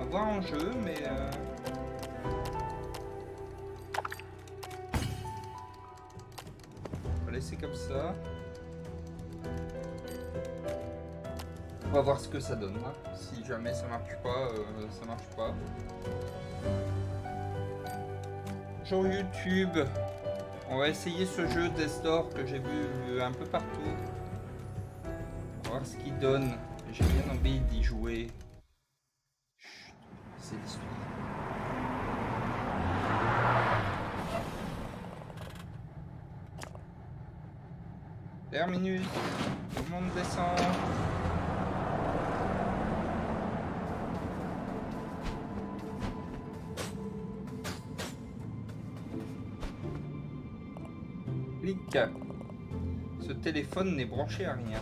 voir en jeu, mais... On va laisser comme ça. On va voir ce que ça donne. Hein. Si jamais ça marche pas, ça marche pas. Bonjour YouTube. On va essayer ce jeu Destor que j'ai vu un peu partout. On va voir ce qu'il donne. J'ai bien envie d'y jouer. Chut, c'est l'histoire. Terminus. Tout le monde descend. Clic. Ce téléphone n'est branché à rien.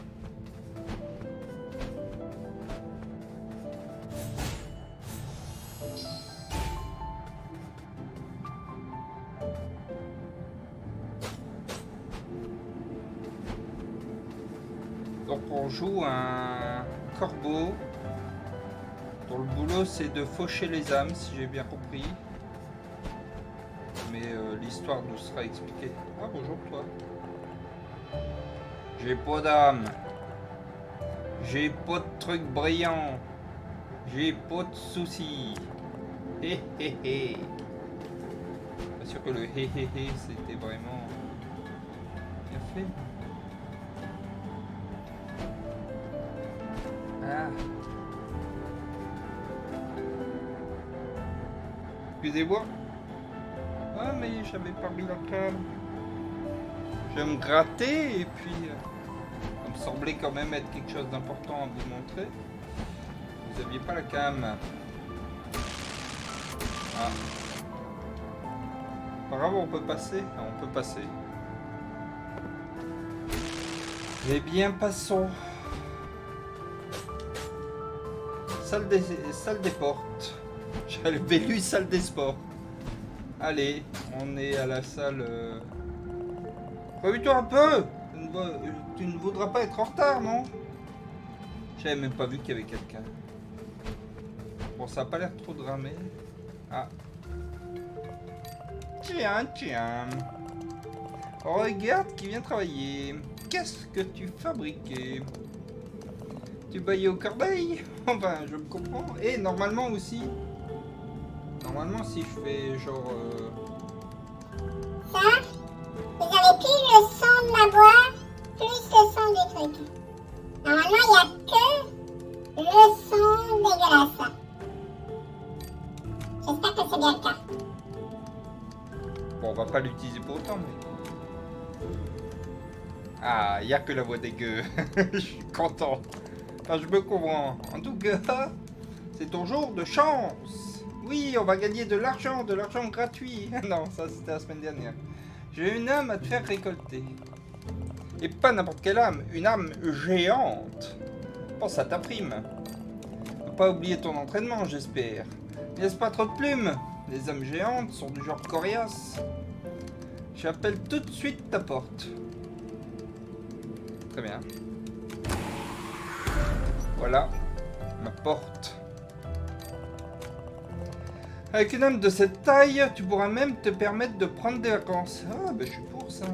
Donc on joue un corbeau dont le boulot c'est de faucher les âmes, si j'ai bien compris. Mais l'histoire nous sera expliquée. Ah bonjour toi. J'ai pas d'âme. J'ai pas de trucs brillants. J'ai pas de soucis. Hé hé hé. Pas sûr que le hé hé hé c'était vraiment bien fait. Ah. Excusez-moi. Ah mais j'avais pas mis la cam. Je vais me gratter et puis ça me semblait quand même être quelque chose d'important à vous montrer. Vous aviez pas la cam. Ah. Apparemment on peut passer. Ah, on peut passer. Eh bien passons. Salle des portes. J'avais lu salle des sports. Allez, on est à la salle. Réveille-toi un peu. Tu ne voudras pas être en retard, non? J'avais même pas vu qu'il y avait quelqu'un. Bon, ça a pas l'air trop dramé. Ah. Tiens, tiens. Regarde qui vient travailler. Qu'est-ce que tu fabriquais? Tu baillais aux corbeilles? Enfin, je me comprends. Et normalement aussi. Normalement, si je fais genre... Ça, vous avez plus le son de ma voix, plus le son du truc. Normalement, il n'y a que le son dégueulasse. J'espère que c'est bien le cas. Bon, on va pas l'utiliser pour autant, mais... Ah, il n'y a que la voix dégueu. Je suis content. Enfin, je me comprends. En tout cas, c'est ton jour de chance. Oui, on va gagner de l'argent gratuit. Non, ça c'était la semaine dernière. J'ai une âme à te faire récolter. Et pas n'importe quelle âme, une âme géante. Pense à ta prime. Ne pas oublier ton entraînement, j'espère. Laisse pas trop de plumes. Les âmes géantes sont du genre coriace. J'appelle tout de suite ta porte. Très bien. Voilà, ma porte. Avec une âme de cette taille, tu pourras même te permettre de prendre des vacances. Ah, ben je suis pour ça.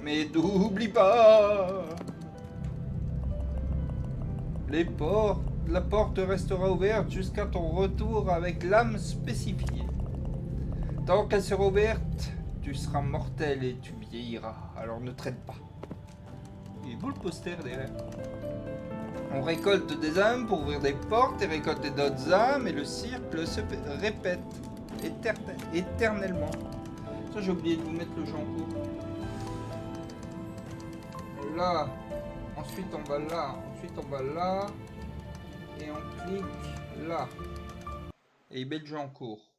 Mais n'oublie pas. La porte restera ouverte jusqu'à ton retour avec l'âme spécifiée. Tant qu'elle sera ouverte, tu seras mortel et tu vieilliras. Alors ne traîne pas. Il est beau le poster derrière. On récolte des âmes pour ouvrir des portes et récolter d'autres âmes et le cercle se répète éternellement. Ça j'ai oublié de vous mettre le jeu en cours. Là, ensuite on va là, ensuite on va là et on clique là. Et il met le jeu en cours.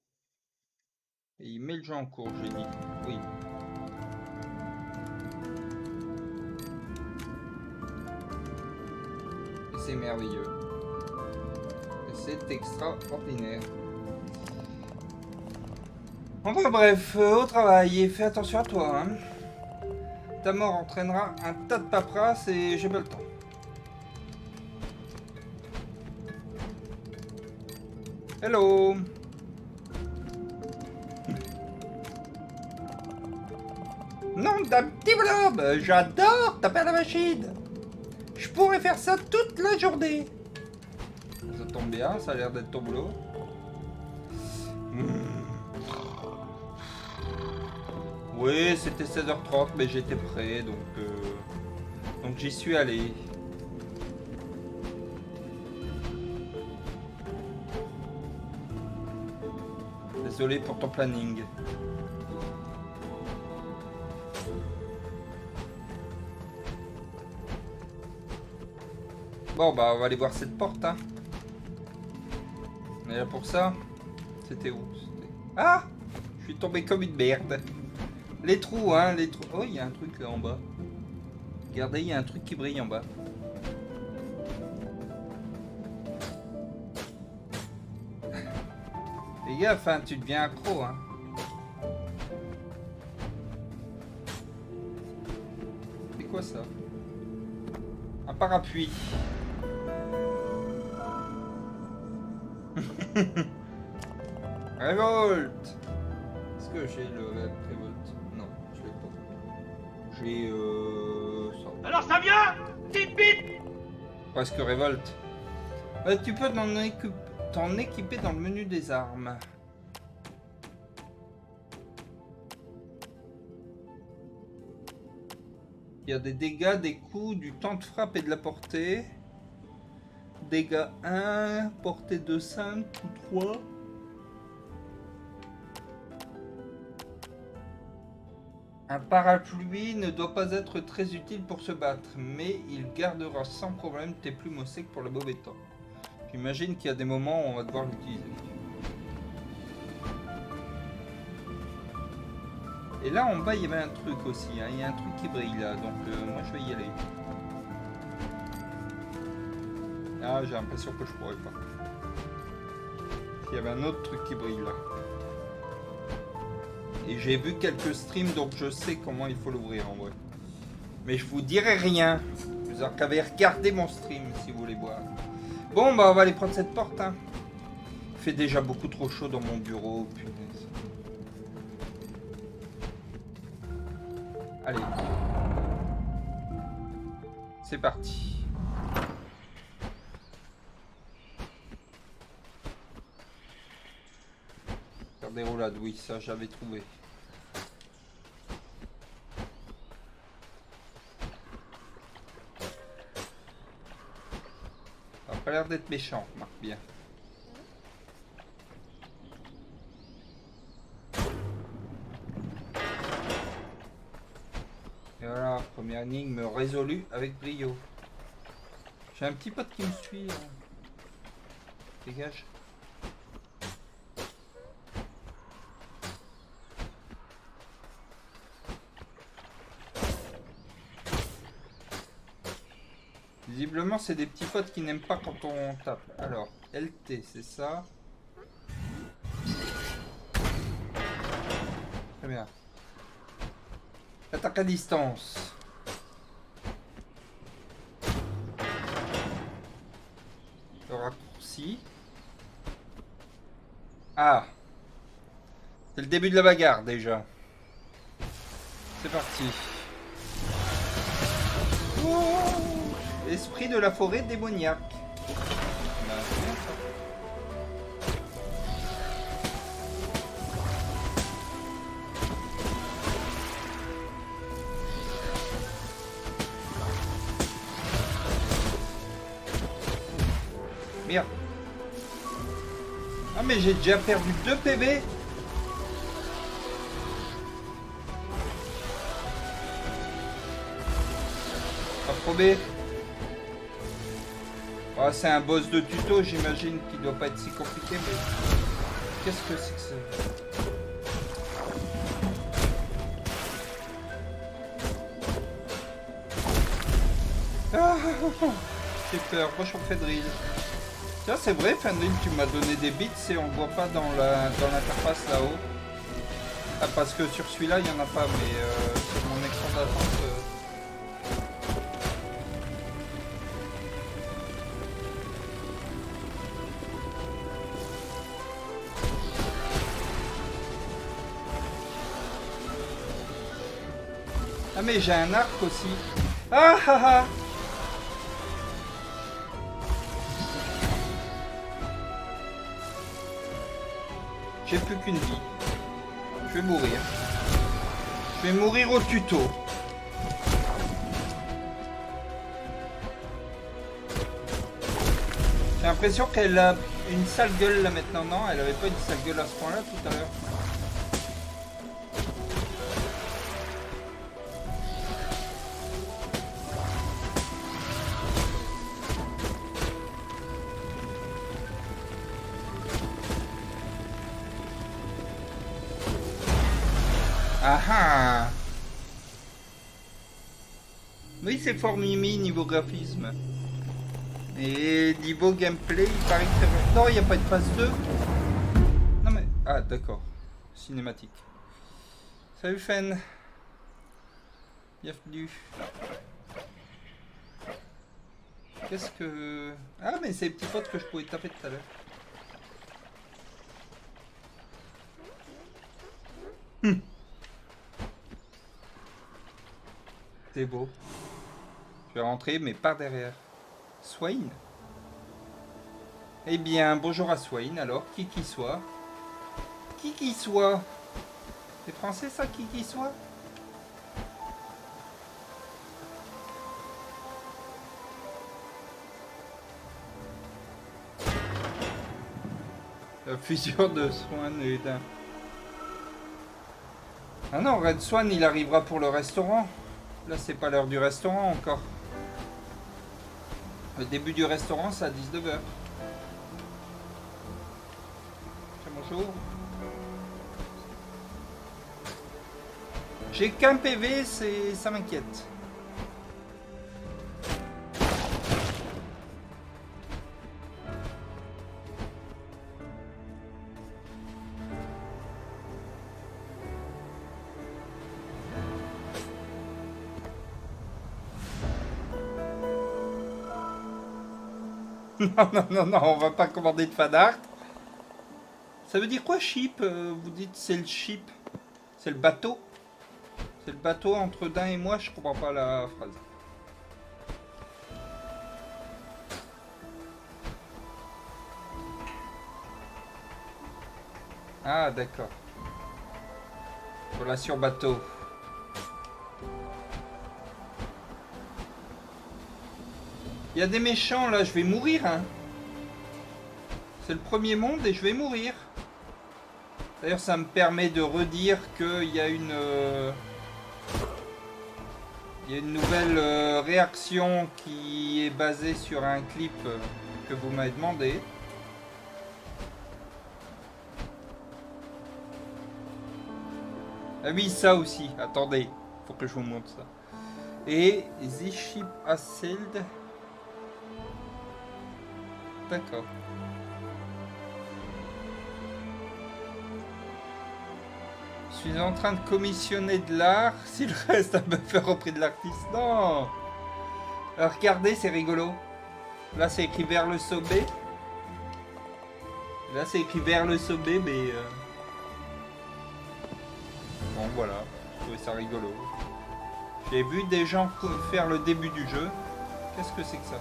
Et il met le jeu en cours, j'ai dit. Oui. C'est merveilleux. C'est extraordinaire. Enfin bref, au travail et fais attention à toi. Hein. Ta mort entraînera un tas de paperasse et j'ai pas le temps. Hello. Non, d'un petit blob. J'adore taper à la machine. Je pourrais faire ça toute la journée. Ça tombe bien, ça a l'air d'être ton boulot. Oui, c'était 16h30, mais j'étais prêt, donc j'y suis allé. Désolé pour ton planning. Bon, bah, on va aller voir cette porte, hein. On est là pour ça. C'était où? Ah! Je suis tombé comme une merde. Les trous, hein, les trous. Oh, il y a un truc là en bas. Regardez, il y a un truc qui brille en bas. Fais gaffe, hein, tu deviens accro, hein. C'est quoi ça? Un parapluie. Révolte. Est-ce que j'ai le révolte? Non, je l'ai pas. J'ai ça. Alors ça vient? Vite, vite! Presque révolte. Tu peux t'en équiper dans le menu des armes. Il y a des dégâts, des coups, du temps de frappe et de la portée. Dégâts 1, portée de 5 ou 3. Un parapluie ne doit pas être très utile pour se battre, mais il gardera sans problème tes plumes au sec pour le mauvais temps. J'imagine qu'il y a des moments où on va devoir l'utiliser. Et là en bas il y avait un truc aussi, hein. Il y a un truc qui brille là, donc moi je vais y aller. Ah, j'ai l'impression que je pourrais pas. Il y avait un autre truc qui brille là. Et j'ai vu quelques streams, donc je sais comment il faut l'ouvrir en vrai. Mais je vous dirai rien. Vous n'avez qu'à regarder mon stream si vous voulez voir. Bon, bah on va aller prendre cette porte, hein. Il fait déjà beaucoup trop chaud dans mon bureau, punaise. Allez. C'est parti. Faire des roulades, oui, ça j'avais trouvé. Ça a pas l'air d'être méchant, remarque bien. Et voilà, première énigme résolue avec brio. J'ai un petit pote qui me suit. Dégage. Visiblement, c'est des petits potes qui n'aiment pas quand on tape. Alors, LT, c'est ça. Très bien. Attaque à distance. Le raccourci. Ah. C'est le début de la bagarre déjà. C'est parti. Oh, esprit de la forêt démoniaque. Bah, c'est bien ça. Merde. Ah mais j'ai déjà perdu 2 PV. Pas probé. Oh, c'est un boss de tuto, j'imagine qu'il doit pas être si compliqué, mais qu'est-ce que c'est que ça? Ah, j'ai peur, moi je suis en Fedril. Tiens, c'est vrai, Fendril, tu m'as donné des bits et on le voit pas dans l'interface là-haut. Ah, parce que sur celui-là, il n'y en a pas, mais sur mon écran d'attente... Ah mais j'ai un arc aussi. Ah ah ah. J'ai plus qu'une vie. Je vais mourir. Je vais mourir au tuto. J'ai l'impression qu'elle a une sale gueule là maintenant. Non, elle avait pas une sale gueule à ce point là tout à l'heure. Ah ah. Oui, c'est fort Mimi niveau graphisme. Et niveau gameplay, il paraît que c'est... Non, il n'y a pas de phase 2. Non mais... Ah, d'accord. Cinématique. Salut Fen. Bienvenue. Qu'est-ce que... Ah, mais c'est les petits potes que je pouvais taper tout à l'heure. C'est beau. Je vais rentrer, mais par derrière. Swain. Eh bien, bonjour à Swain, alors, qui soit. Qui soit. C'est français, ça, qui soit. La fusion de Swan et d'un... Ah non, Red Swan, il arrivera pour le restaurant. Là, c'est pas l'heure du restaurant encore. Le début du restaurant, c'est à 19h. Bonjour. J'ai qu'un PV, ça m'inquiète. Non, on va pas commander de fanart. Ça veut dire quoi, ship? Vous dites c'est le ship? C'est le bateau? C'est le bateau entre Dain et moi? Je comprends pas la phrase. Ah, d'accord. Relation bateau. Il y a des méchants là, je vais mourir, hein. C'est le premier monde et je vais mourir. D'ailleurs, ça me permet de redire qu'il y a une nouvelle réaction qui est basée sur un clip que vous m'avez demandé. Ah oui, ça aussi. Attendez, faut que je vous montre ça. Et The Ship has sailed. D'accord. Je suis en train de commissionner de l'art. Si le reste à me faire au prix de l'artiste. Non. Alors regardez, c'est rigolo. Là, c'est écrit vers le sommet. Là, c'est écrit vers le sommet, mais... Bon, voilà. Je trouvais ça rigolo. J'ai vu des gens faire le début du jeu. Qu'est-ce que c'est que ça?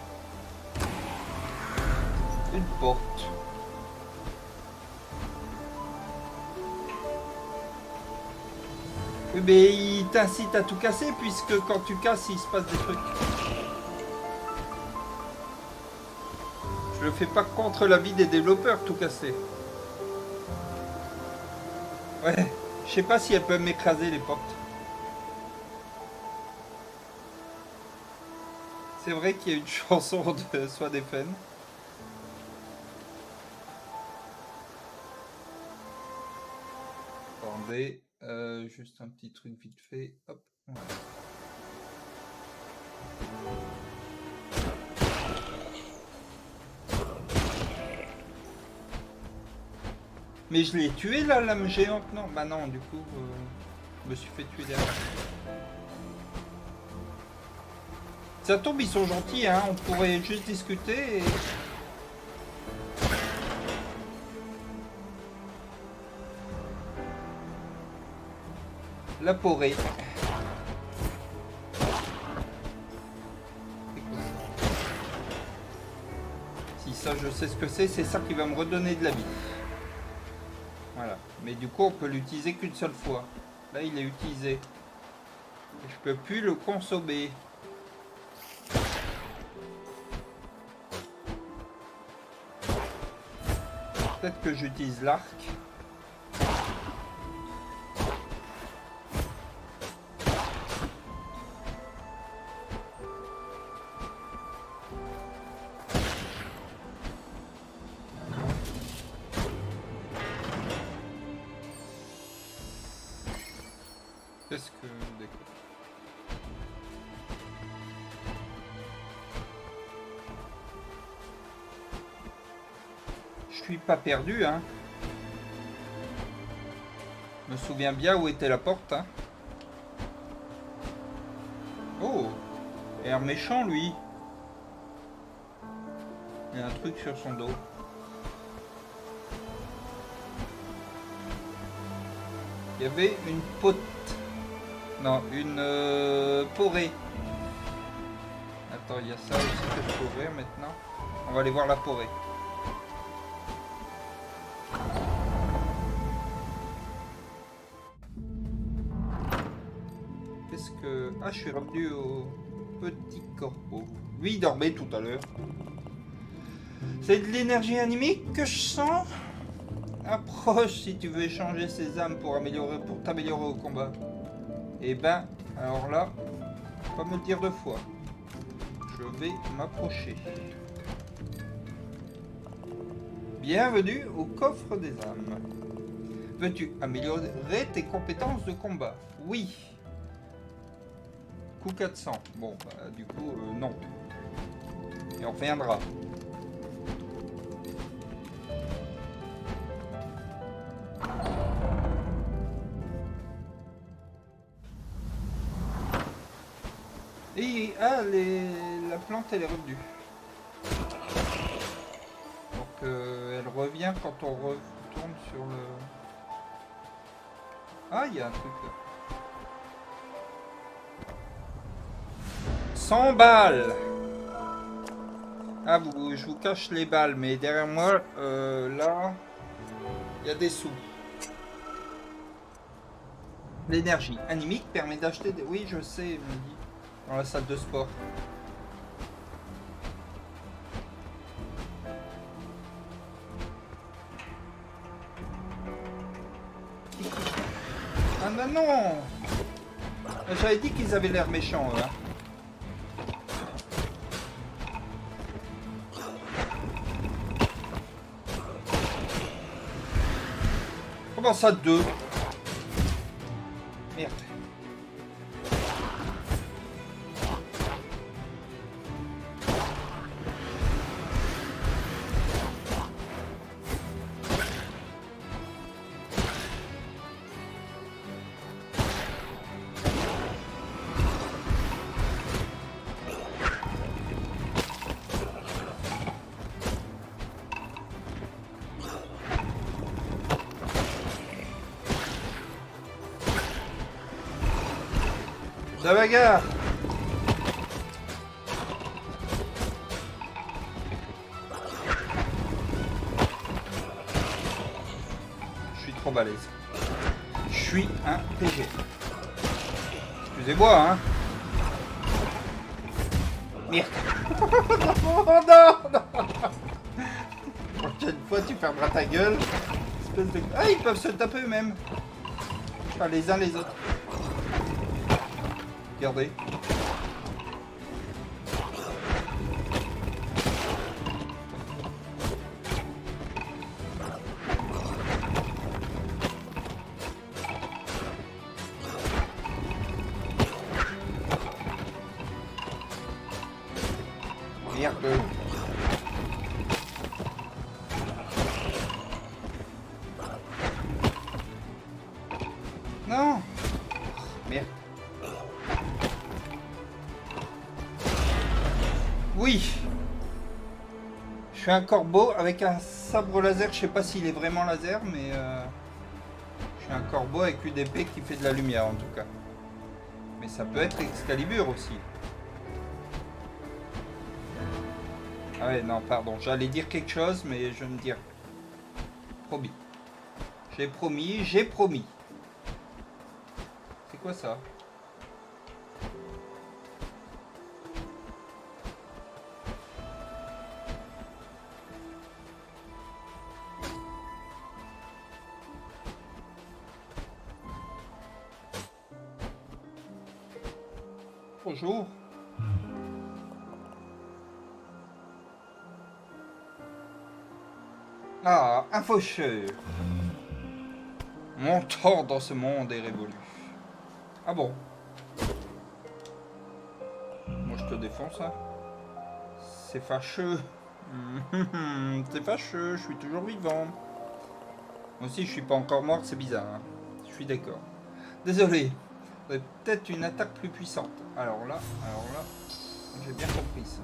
Une porte. Oui, mais il t'incite à tout casser, puisque quand tu casses, il se passe des trucs. Je le fais pas contre l'avis des développeurs, tout casser. Ouais, je sais pas si elles peuvent m'écraser les portes. C'est vrai qu'il y a une chanson de Swadefen. Attendez, juste un petit truc vite fait. Hop. Mais je l'ai tué là, l'âme géante, non? Bah non, du coup, je me suis fait tuer derrière. Ça tombe, ils sont gentils, hein. On pourrait juste discuter et... La porée. je sais ce que c'est ça qui va me redonner de la vie. Voilà. Mais du coup, on peut l'utiliser qu'une seule fois. Là, il est utilisé. Et je peux plus le consommer. Peut-être que j'utilise l'arc. Qu'est-ce que... D'accord. Je suis pas perdu, hein. Je me souviens bien où était la porte, hein. Oh, air méchant, lui. Il y a un truc sur son dos. Il y avait une pote. Non, une porée. Attends, il y a ça aussi que je peux ouvrir maintenant. On va aller voir la porée. Qu'est-ce que... Ah, je suis revenu au petit corbeau. Lui, il dormait tout à l'heure. C'est de l'énergie animique que je sens. Approche si tu veux échanger ces âmes pour t'améliorer au combat. Et ben, alors là, pas me le dire deux fois. Je vais m'approcher. Bienvenue au coffre des âmes. Veux-tu améliorer tes compétences de combat? Oui. Coup 400. Bon, bah, du coup, non. Et on reviendra. Et la plante elle est revenue. Donc elle revient quand on retourne sur le... Ah, il y a un truc là. 100 balles. Ah, je vous cache les balles, mais derrière moi, là, il y a des sous. L'énergie animique permet d'acheter des... Oui, je sais, il me dit. Dans la salle de sport. Ah bah non! J'avais dit qu'ils avaient l'air méchants, eux, hein. Comment ça, deux? Merde. La bagarre. Je suis trop balèze. Je suis un PG. Excusez-moi, hein. Merde. Oh non, non. Prochaine fois, tu fermeras ta gueule. Espèce de... Ah, ils peuvent se taper eux-mêmes. Enfin, les uns les autres. Regardez. Merde. Non. Merde. Oui. Je suis un corbeau avec un sabre laser. Je sais pas s'il est vraiment laser, mais je suis un corbeau avec une épée qui fait de la lumière en tout cas. Mais ça peut être Excalibur aussi. Ah ouais, non, pardon. J'allais dire quelque chose, mais je ne dis rien. Promis. J'ai promis, j'ai promis. C'est quoi ça? Bonjour. Ah, un faucheur. Mon temps dans ce monde est révolu. Ah bon? Moi je te défonce, hein. C'est fâcheux. C'est fâcheux, je suis toujours vivant. Moi aussi je suis pas encore mort, c'est bizarre. Hein. Je suis d'accord. Désolé. Vous avez peut-être une attaque plus puissante. Alors là, j'ai bien compris ça.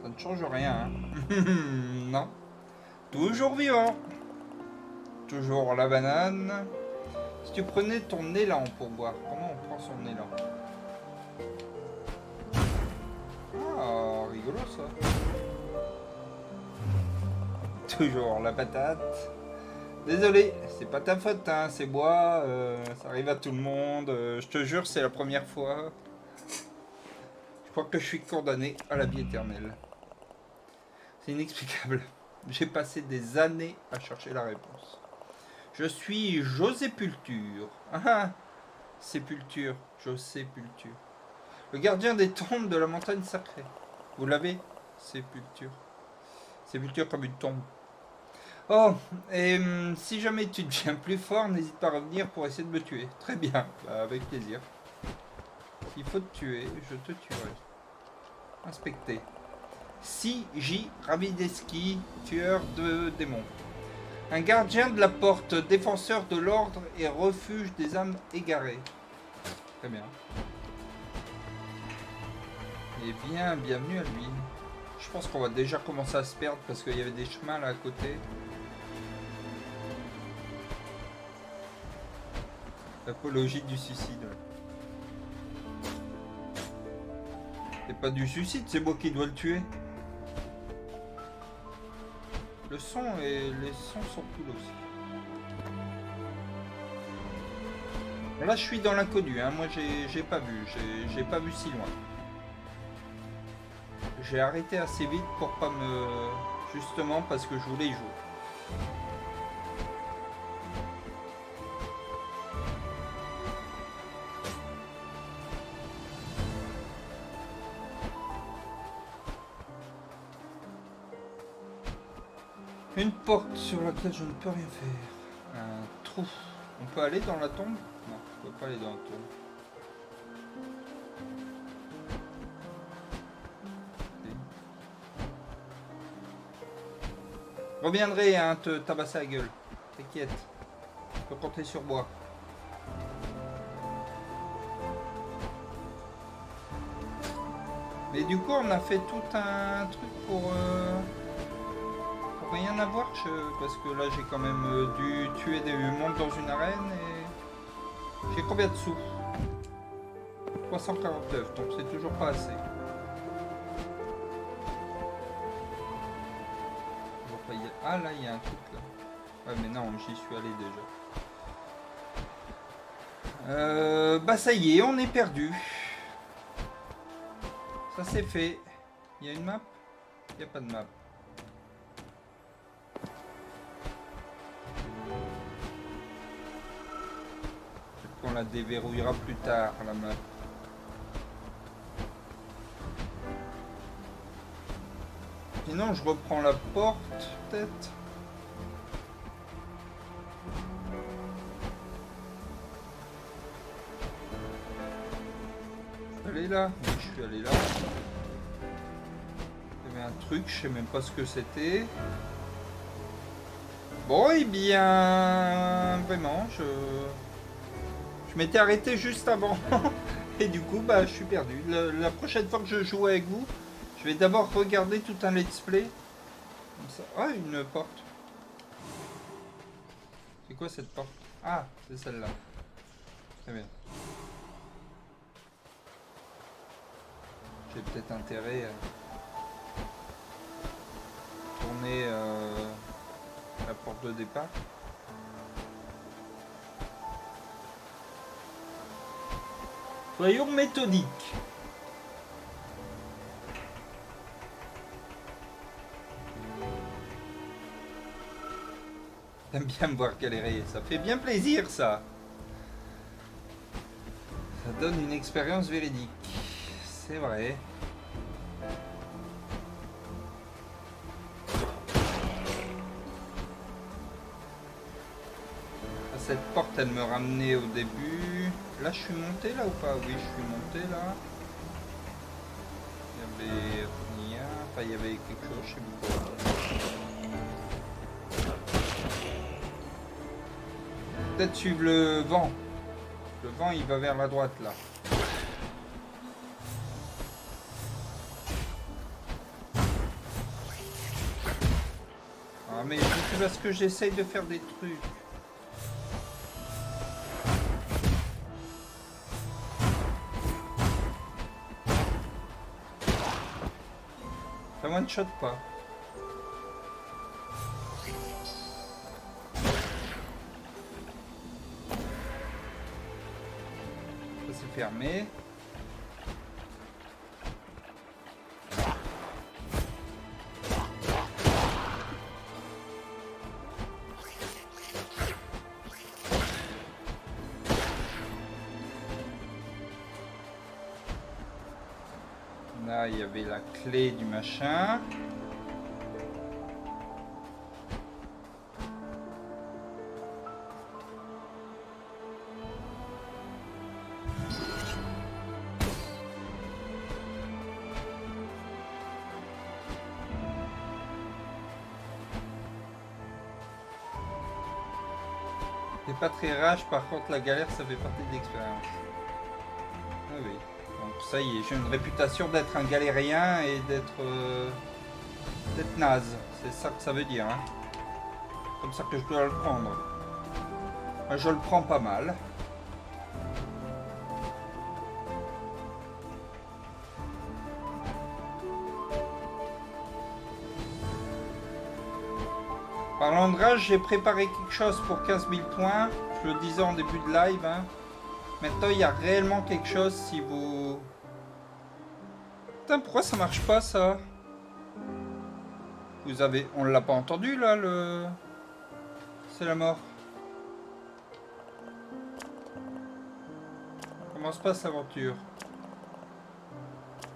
Ça ne change rien. Hein. Non. Toujours vivant. Toujours la banane. Si tu prenais ton élan pour voir, comment on prend son élan? Ah, rigolo ça. Toujours la patate. Désolé, c'est pas ta faute, hein, c'est moi, ça arrive à tout le monde, je te jure, c'est la première fois. Je crois que je suis condamné à la vie éternelle. C'est inexplicable. J'ai passé des années à chercher la réponse. Je suis Josépulture. Ah, Sépulture, Josépulture. Le gardien des tombes de la montagne sacrée. Vous l'avez? Sépulture. Sépulture comme une tombe. Oh, et si jamais tu deviens plus fort, n'hésite pas à revenir pour essayer de me tuer. Très bien, bah, avec plaisir. S'il faut te tuer, je te tuerai. Inspecter. C.J. Ravideski, tueur de démons. Un gardien de la porte, défenseur de l'ordre et refuge des âmes égarées. Très bien. Eh bien, bienvenue à lui. Je pense qu'on va déjà commencer à se perdre parce qu'il y avait des chemins là à côté. L'apologie du suicide. C'est pas du suicide, c'est moi qui dois le tuer. Le son et les sons sont cool aussi. Bon, là je suis dans l'inconnu, hein. Moi j'ai pas vu, j'ai pas vu si loin. J'ai arrêté assez vite pour pas me... Justement parce que je voulais y jouer. Une porte sur laquelle je ne peux rien faire. Un trou. On peut aller dans la tombe? Non, on peut pas aller dans la tombe. Je reviendrai hein, te tabasser la gueule. T'inquiète. Je peux compter sur moi. Mais du coup, on a fait tout un truc pour rien avoir. Parce que là, j'ai quand même dû tuer des mondes dans une arène. Et j'ai combien de sous? 349, donc c'est toujours pas assez. Ah là, il y a un truc là. Ouais, mais non, j'y suis allé déjà. Bah ça y est, on est perdu. Ça c'est fait. Il y a une map? Il n'y a pas de map. Peut-être qu'on la déverrouillera plus tard, la map. Sinon, je reprends la porte, peut-être. Je suis allé là. Oui, je suis allé là. Il y avait un truc, je sais même pas ce que c'était. Bon, et bien... Vraiment, je m'étais arrêté juste avant. Et du coup, bah, je suis perdu. La prochaine fois que je joue avec vous, je vais d'abord regarder tout un let's play. Comme ça. Ah, une porte. C'est quoi cette porte? Ah, c'est celle-là. Très bien. J'ai peut-être intérêt à... retourner à la porte de départ. Soyons méthodiques. J'aime bien me voir galérer, ça fait bien plaisir ça. Ça donne une expérience véridique, c'est vrai. Cette porte, elle me ramenait au début. Là, je suis monté là ou pas? Oui, je suis monté là. Il y avait rien. Enfin, il y avait quelque chose, je sais plus quoi. Peut-être suivre le vent. Le vent, il va vers la droite là. Ah, mais c'est parce que j'essaye de faire des trucs. Ça one shot pas. Ça c'est fermé. Là, il y avait la clé du machin. C'est pas très rage, par contre la galère ça fait partie de l'expérience. Ah oui. Donc ça y est, j'ai une réputation d'être un galérien et d'être naze. C'est ça que ça veut dire. Hein. Comme ça que je dois le prendre. Moi, je le prends pas mal. Parlant de rage, j'ai préparé quelque chose pour 15 000 points. Je le disais en début de live. Hein. Maintenant, il y a réellement quelque chose si vous... Putain, pourquoi ça marche pas, ça? Vous avez... On l'a pas entendu, là, le... C'est la mort. Comment se passe l'aventure?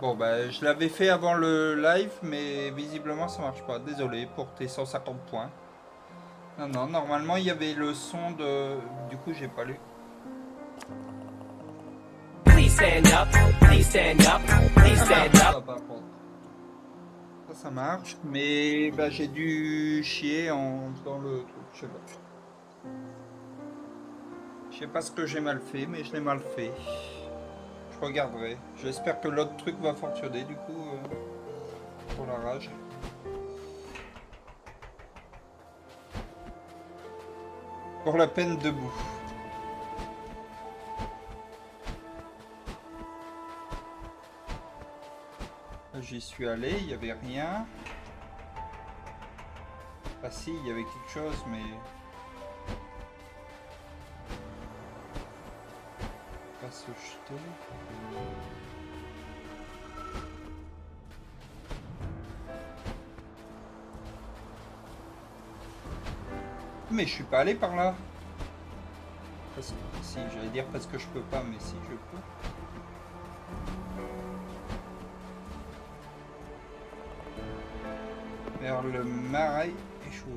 Bon, bah, je l'avais fait avant le live, mais visiblement, ça marche pas. Désolé pour tes 150 points. Non, non, normalement, il y avait le son de... Du coup, j'ai pas lu. Please stand up, please stand up, please stand up. Ça marche, mais bah, j'ai dû chier en faisant le truc, je sais pas. Je sais pas ce que j'ai mal fait, mais je l'ai mal fait. Je regarderai. J'espère que l'autre truc va fonctionner du coup pour la rage. Pour la peine debout. J'y suis allé, il n'y avait rien. Ah si, il y avait quelque chose, mais... Pas se jeter. Mais je suis pas allé par là. Parce que, si, j'allais dire parce que je peux pas, mais si je peux. Vers le marais échoué.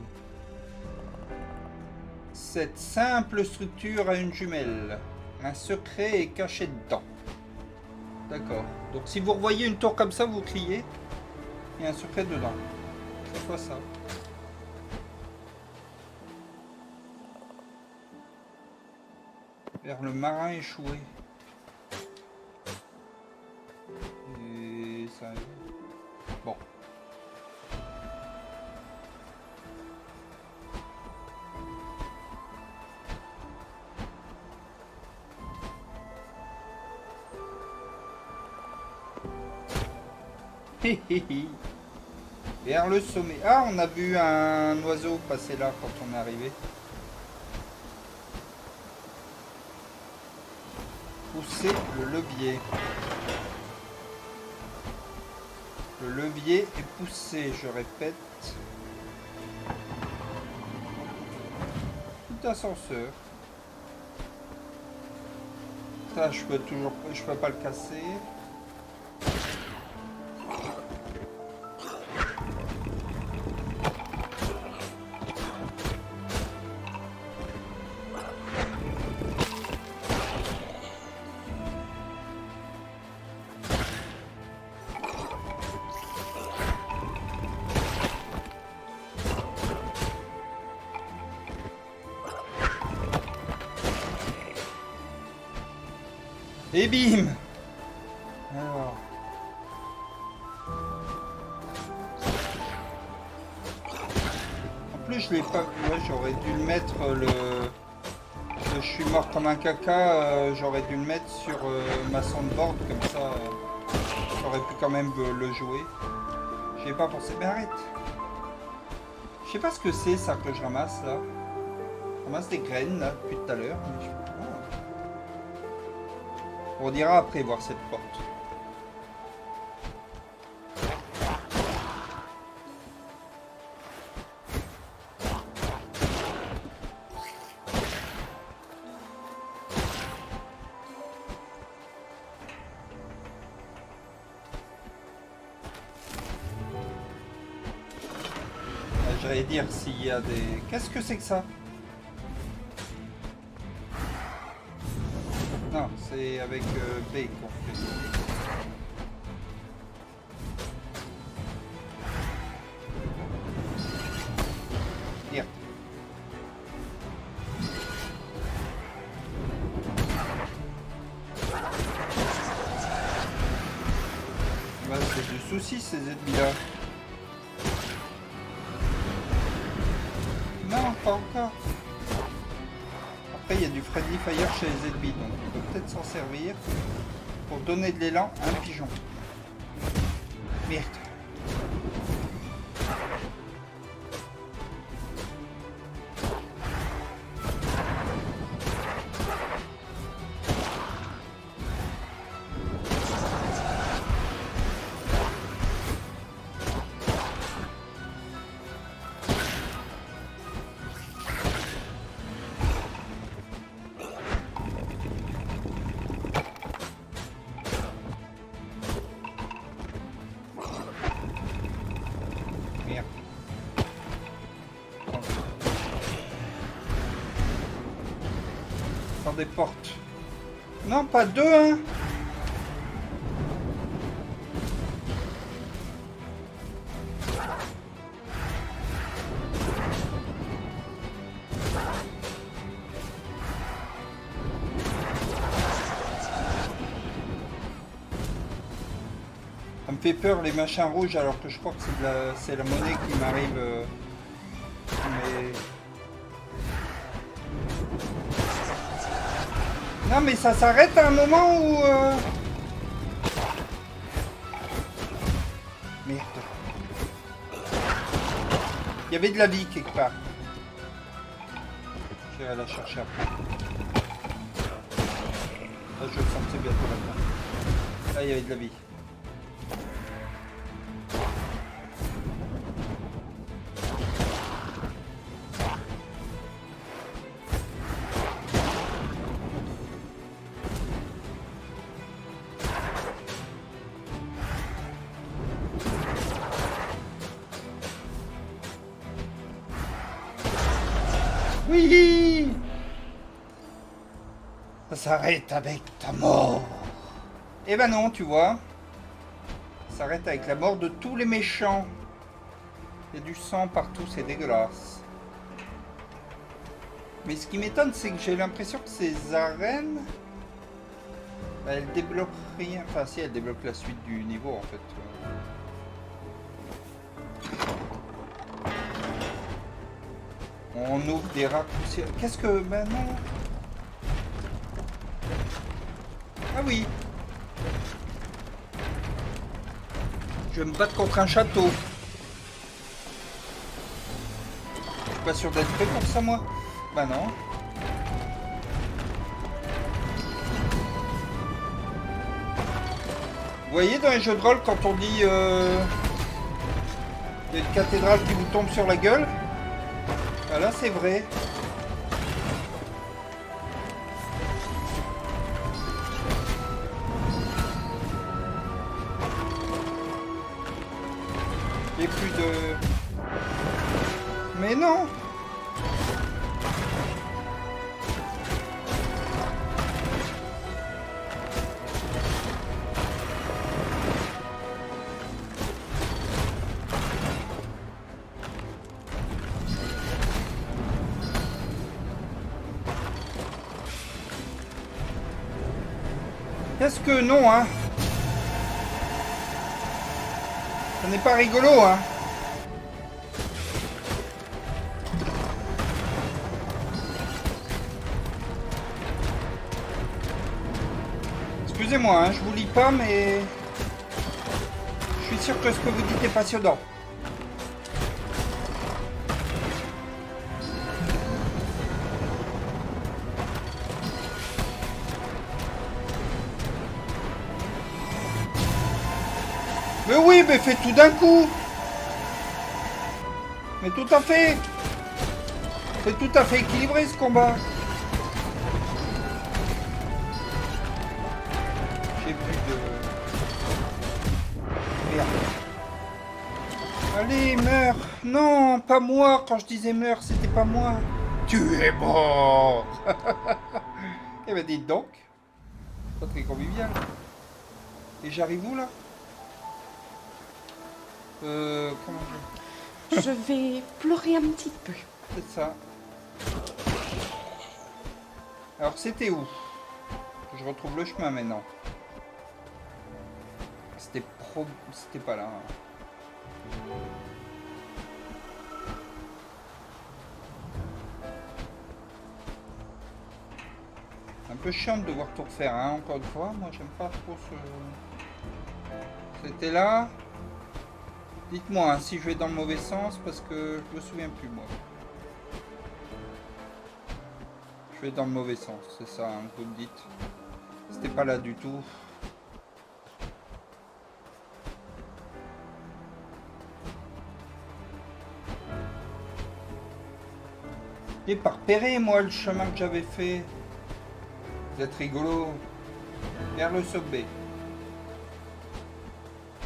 Cette simple structure a une jumelle. Un secret est caché dedans. D'accord. Donc si vous revoyez une tour comme ça, vous criez. Il y a un secret dedans. C'est quoi ça? Vers le marin échoué. Et ça... Bon. Vers le sommet. Ah, on a vu un oiseau passer là quand on est arrivé. Pousser le levier. Le levier est poussé, je répète. Tout ascenseur. Ça, je peux pas le casser. Et bim! Alors. En plus, je l'ai pas. Ouais, j'aurais dû le mettre le. Je suis mort comme un caca. J'aurais dû le mettre sur ma soundboard comme ça. J'aurais pu quand même le jouer. J'y ai pas pensé. Mais arrête! Je sais pas ce que c'est ça que je ramasse là. Je ramasse des graines là depuis tout à l'heure. On ira après voir cette porte. J'allais dire s'il y a des... Qu'est-ce que c'est que ça? Non, c'est avec B qu'on fait ça. Bien. Bah, c'est du souci ces ennemis-là. Non, pas encore. Après, il y a du Friendly Fire chez les ennemis, donc on peut peut-être s'en servir pour donner de l'élan à un pigeon. Merde. Des portes. Non, pas deux, hein. Ça me fait peur les machins rouges alors que je crois que c'est la monnaie qui m'arrive. Mais... Non mais ça s'arrête à un moment où... Merde. Il y avait de la vie quelque part. J'irai la chercher après. Là je le sentais bientôt là-dedans. Là il y avait de la vie. Oui! Ça s'arrête avec ta mort. Eh ben non, tu vois. Ça s'arrête avec la mort de tous les méchants. Il y a du sang partout, c'est dégueulasse. Mais ce qui m'étonne, c'est que j'ai l'impression que ces arènes... elles débloquent rien. Enfin si, elles débloquent la suite du niveau en fait. On ouvre des raccourcis. Qu'est-ce que... Ben non. Ah oui. Je vais me battre contre un château. suis pas sûr d'être prêt pour ça, moi. Bah non. Vous voyez dans les jeux de rôle, quand on dit... il y a une cathédrale qui vous tombe sur la gueule. Bah là, c'est vrai. Il n'y a plus de... Mais non! Qu'est-ce que non, hein? Ça n'est pas rigolo, hein? Excusez-moi, hein, je vous lis pas, mais... Je suis sûr que ce que vous dites est passionnant. Mais oui, mais fais tout d'un coup. Mais tout à fait. C'est tout à fait équilibré ce combat. J'ai plus de... Merde. Allez, meurs. Non, pas moi. Quand je disais meurs, c'était pas moi. Tu es mort. Eh ben dites donc. Pas très convivial. Et j'arrive où là? Comment Je vais pleurer un petit peu. c'est ça. Alors c'était où? Je retrouve le chemin maintenant. C'était pas là. Un peu chiant de devoir tout refaire, hein, encore une fois. Moi j'aime pas trop ce... C'était là. Dites-moi hein, si je vais dans le mauvais sens parce que je me souviens plus moi. Je vais dans le mauvais sens, c'est ça, hein, vous me dites. C'était pas là du tout. J'ai pas repéré moi le chemin que j'avais fait. Vous êtes rigolo. Vers le sommet.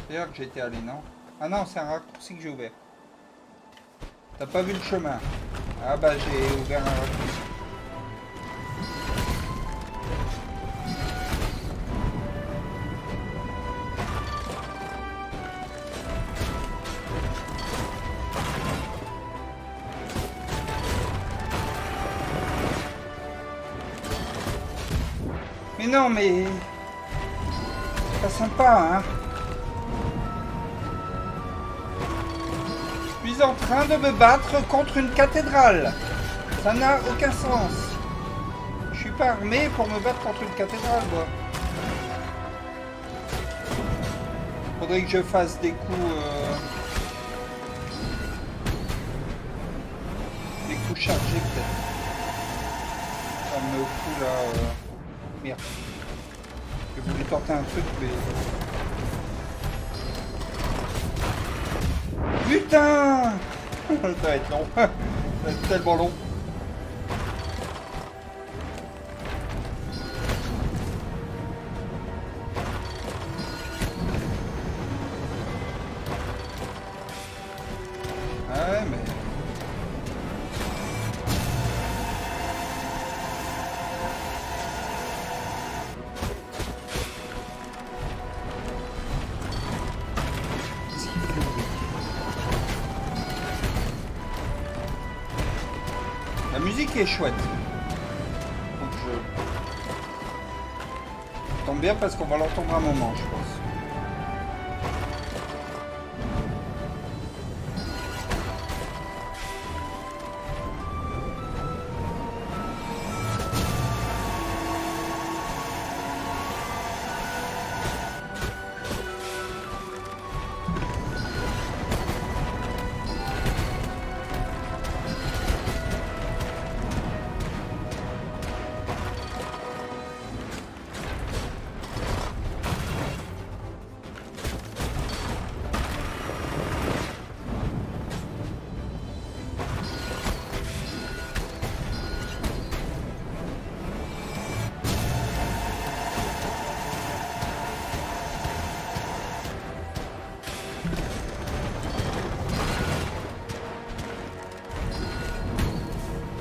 C'est là que j'étais allé, non? Ah non, c'est un raccourci que j'ai ouvert. T'as pas vu le chemin? Ah bah j'ai ouvert un raccourci. Mais non, mais... C'est pas sympa, hein? Je suis en train de me battre contre une cathédrale. Ça n'a aucun sens. Je suis pas armé pour me battre contre une cathédrale, moi. Faudrait que je fasse des coups... Des coups chargés, peut-être. Ça me fout là... Merde. J'ai voulu tenter un truc, mais... Putain! Ça va être long. Ça va être tellement long. Ouais, mais... La musique est chouette. Donc je... Ça tombe bien parce qu'on va l'entendre un moment, je pense.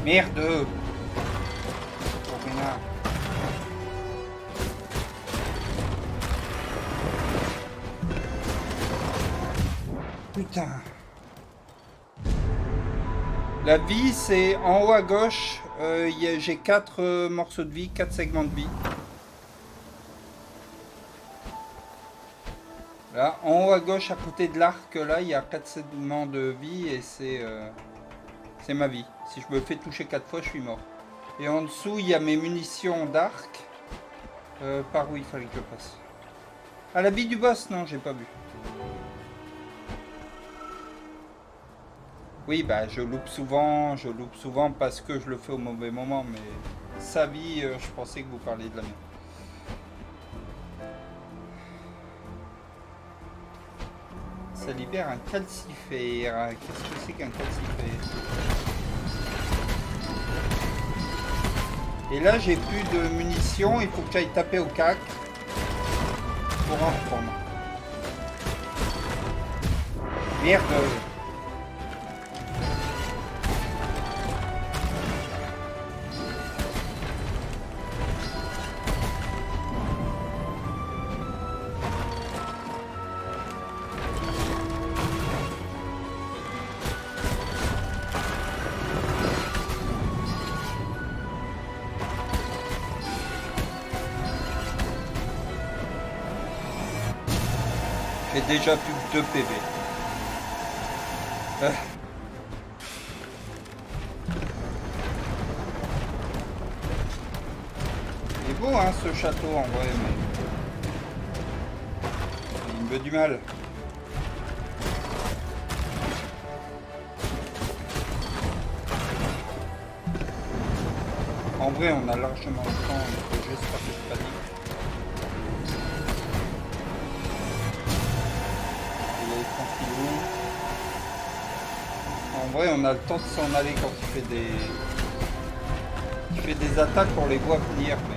Merde. Pour rien. Putain. La vie, c'est en haut à gauche. J'ai 4 morceaux de vie, 4 segments de vie. Là, en haut à gauche, à côté de l'arc, là, il y a 4 segments de vie et c'est ma vie. Si je me fais toucher 4 fois, je suis mort. Et en dessous, il y a mes munitions d'arc. Par où il fallait que je passe? À la vie du boss? Non, j'ai pas vu. Oui, bah je loupe souvent parce que je le fais au mauvais moment, mais sa vie, je pensais que vous parliez de la mienne. Ça libère un calcifère. Qu'est-ce que c'est qu'un calcifère? Et là, j'ai plus de munitions, il faut que j'aille taper au cac pour en reprendre. Merde! J'ai déjà plus que 2 PV. Il est beau hein ce château en vrai, mais il me veut du mal. En vrai on a largement le temps, il faut juste pas que je panique. En vrai, on a le temps de s'en aller quand il fait des attaques, on les voit venir, mais...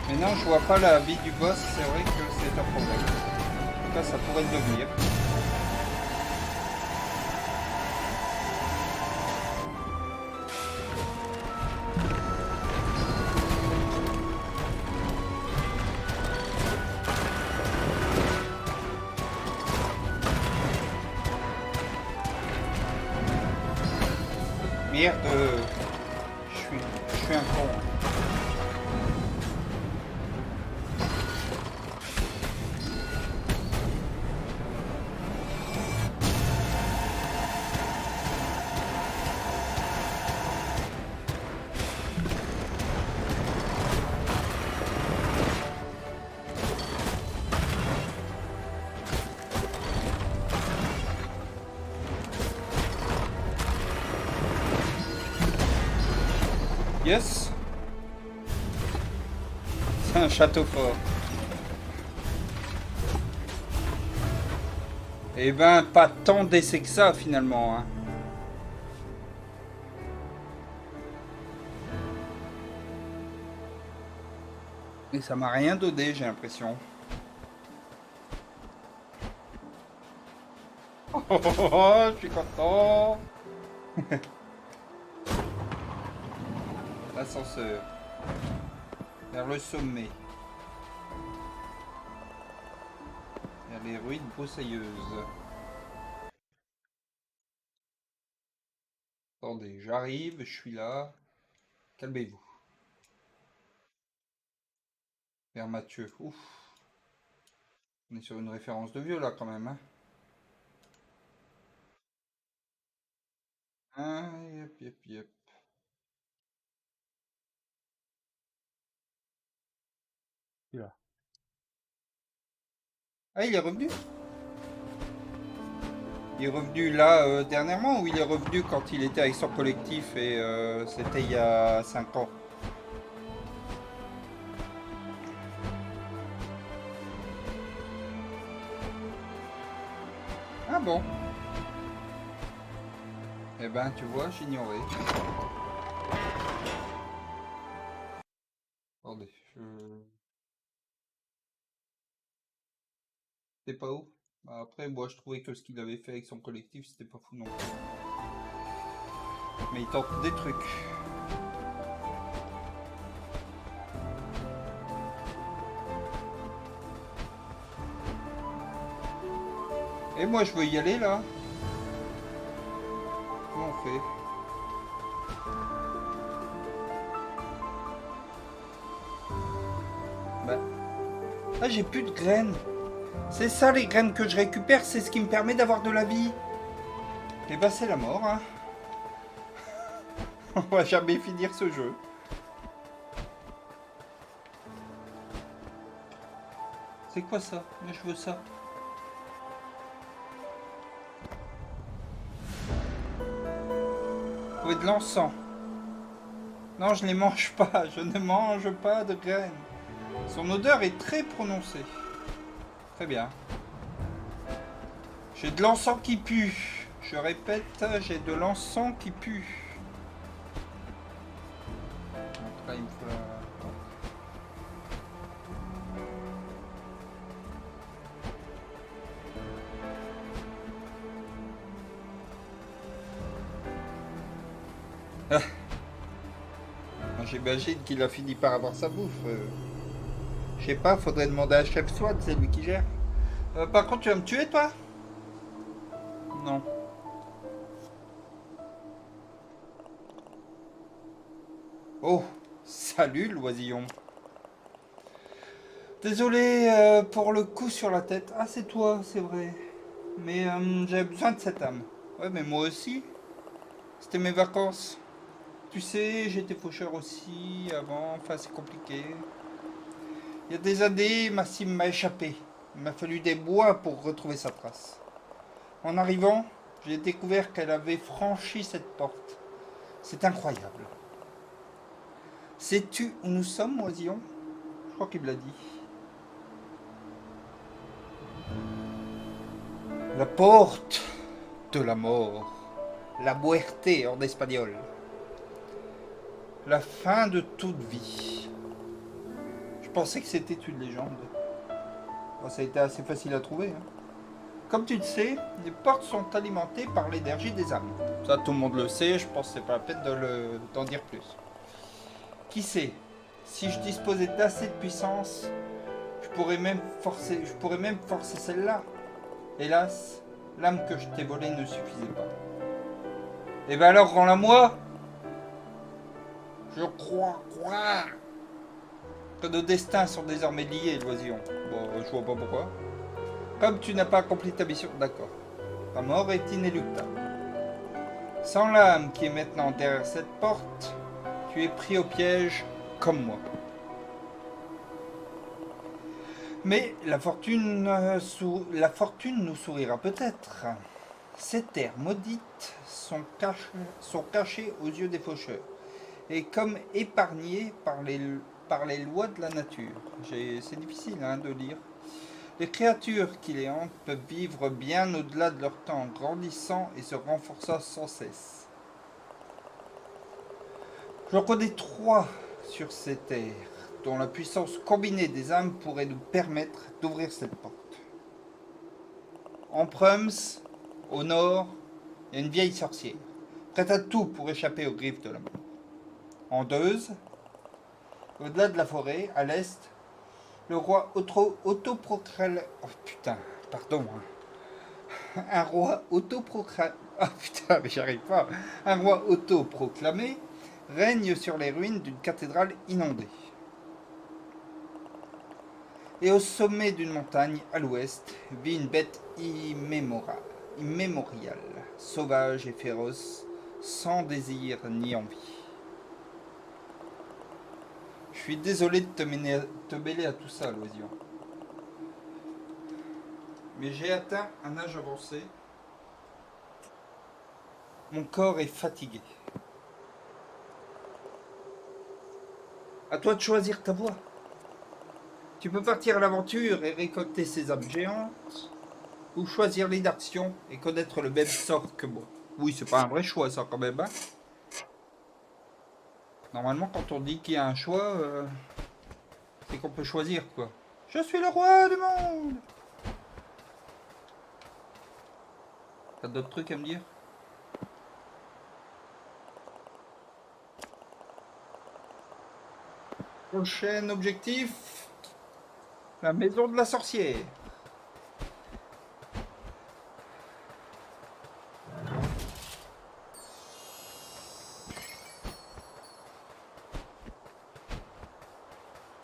Mais non, je vois pas la vie du boss, c'est vrai que c'est un problème. En tout cas, ça pourrait le devenir. Merde, je suis un con. Yes. C'est un château fort. Eh ben, pas tant d'essais que ça, finalement. Hein. Et ça m'a rien donné, j'ai l'impression. Oh, oh, oh, oh, je suis content. L'ascenseur. Vers le sommet. Vers les ruines broussailleuses. Attendez, j'arrive, je suis là. Calmez-vous. Vers Mathieu. Ouf. On est sur une référence de vieux là quand même. Hein. Ah, yep, yep, yep. Ah, il est revenu? Il est revenu là dernièrement ou il est revenu quand il était avec son collectif et c'était il y a 5 ans? Ah bon? Eh ben tu vois, j'ignorais. attendez. C'est pas où? Bah, après, moi, je trouvais que ce qu'il avait fait avec son collectif, c'était pas fou non plus. Mais il tente des trucs. Et moi, je veux y aller, là. Comment on fait? Bah... Ah, j'ai plus de graines. C'est ça, les graines que je récupère, c'est ce qui me permet d'avoir de la vie. Et bah, c'est la mort, hein. On va jamais finir ce jeu. C'est quoi ça? Moi, je veux ça. Trouver de l'encens. Non, je ne les mange pas. Je ne mange pas de graines. Son odeur est très prononcée. Très bien. J'ai de l'encens qui pue. Je répète, j'ai de l'encens qui pue. Donc là, il me faut la... Ah. J'imagine qu'il a fini par avoir sa bouffe. Je sais pas, faudrait demander à Chef Swat, c'est lui qui gère. Par contre, tu vas me tuer, toi? Non. Oh, salut l'oisillon. Désolé pour le coup sur la tête. Ah, c'est toi, c'est vrai. Mais j'avais besoin de cette âme. Ouais, mais moi aussi. C'était mes vacances. Tu sais, j'étais faucheur aussi avant. Enfin, c'est compliqué. Il y a des années, ma cime m'a échappé. Il m'a fallu des mois pour retrouver sa trace. En arrivant, j'ai découvert qu'elle avait franchi cette porte. C'est incroyable. Sais-tu où nous sommes, oisillon? Je crois qu'il me l'a dit. La porte de la mort. La muerte en espagnol. La fin de toute vie. Je pensais que c'était une légende. Bon, ça a été assez facile à trouver. Hein. Comme tu le sais, les portes sont alimentées par l'énergie des âmes. Ça, tout le monde le sait, je pense que c'est pas la peine d'en dire plus. Qui sait, si je disposais d'assez de puissance, je pourrais même forcer celle-là. Hélas, l'âme que je t'ai volée ne suffisait pas. Et ben alors, rends-la moi. Je crois que nos destins sont désormais liés, l'oisillon. Bon, je vois pas pourquoi. Comme tu n'as pas accompli ta mission, d'accord. Ta mort est inéluctable. Sans l'âme qui est maintenant derrière cette porte, tu es pris au piège comme moi. Mais la fortune nous sourira peut-être. Ces terres maudites sont cachées aux yeux des faucheurs et comme épargnées par les lois de la nature. C'est difficile de lire. Les créatures qui les hantent peuvent vivre bien au-delà de leur temps, grandissant et se renforçant sans cesse. J'en connais 3 sur ces terres, dont la puissance combinée des âmes pourrait nous permettre d'ouvrir cette porte. En Prums, au nord, il y a une vieille sorcière, prête à tout pour échapper aux griffes de la mort. En Deuze, au-delà de la forêt, à l'est, le roi autoproclamé... Oh putain, pardon. Un roi autoproclamé... Ah putain, mais j'arrive pas. Un roi autoproclamé règne sur les ruines d'une cathédrale inondée. Et au sommet d'une montagne, à l'ouest, vit une bête immémoriale, sauvage et féroce, sans désir ni envie. Je suis désolé de te mêler à tout ça, l'oisillon. Mais j'ai atteint un âge avancé. Mon corps est fatigué. À toi de choisir ta voie. Tu peux partir à l'aventure et récolter ces âmes géantes, ou choisir l'inaction et connaître le même sort que moi. Oui, c'est pas un vrai choix, ça, quand même. Hein. Normalement, quand on dit qu'il y a un choix, C'est qu'on peut choisir, quoi. Je suis le roi du monde. T'as d'autres trucs à me dire? Prochain objectif. La maison de la sorcière.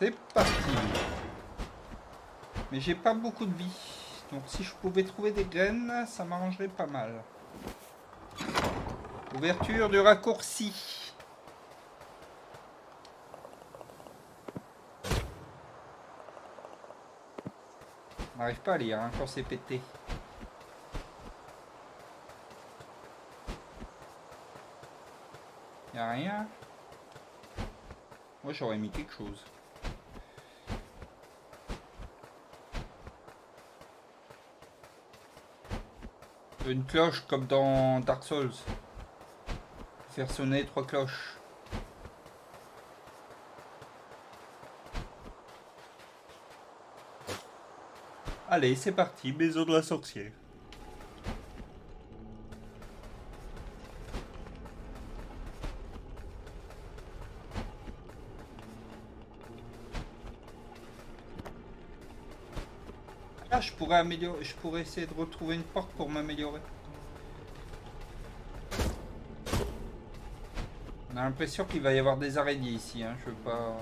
C'est parti. Mais j'ai pas beaucoup de vie. Donc si je pouvais trouver des graines, ça m'arrangerait pas mal. Ouverture du raccourci. On n'arrive pas à lire hein, quand c'est pété. Y'a rien. Moi j'aurais mis quelque chose. Une cloche comme dans Dark Souls. Faire sonner 3 cloches. Allez, c'est parti, maison de la sorcière. Ah, je pourrais améliorer, je pourrais essayer de retrouver une porte pour m'améliorer. On a l'impression qu'il va y avoir des araignées ici, hein, je veux pas...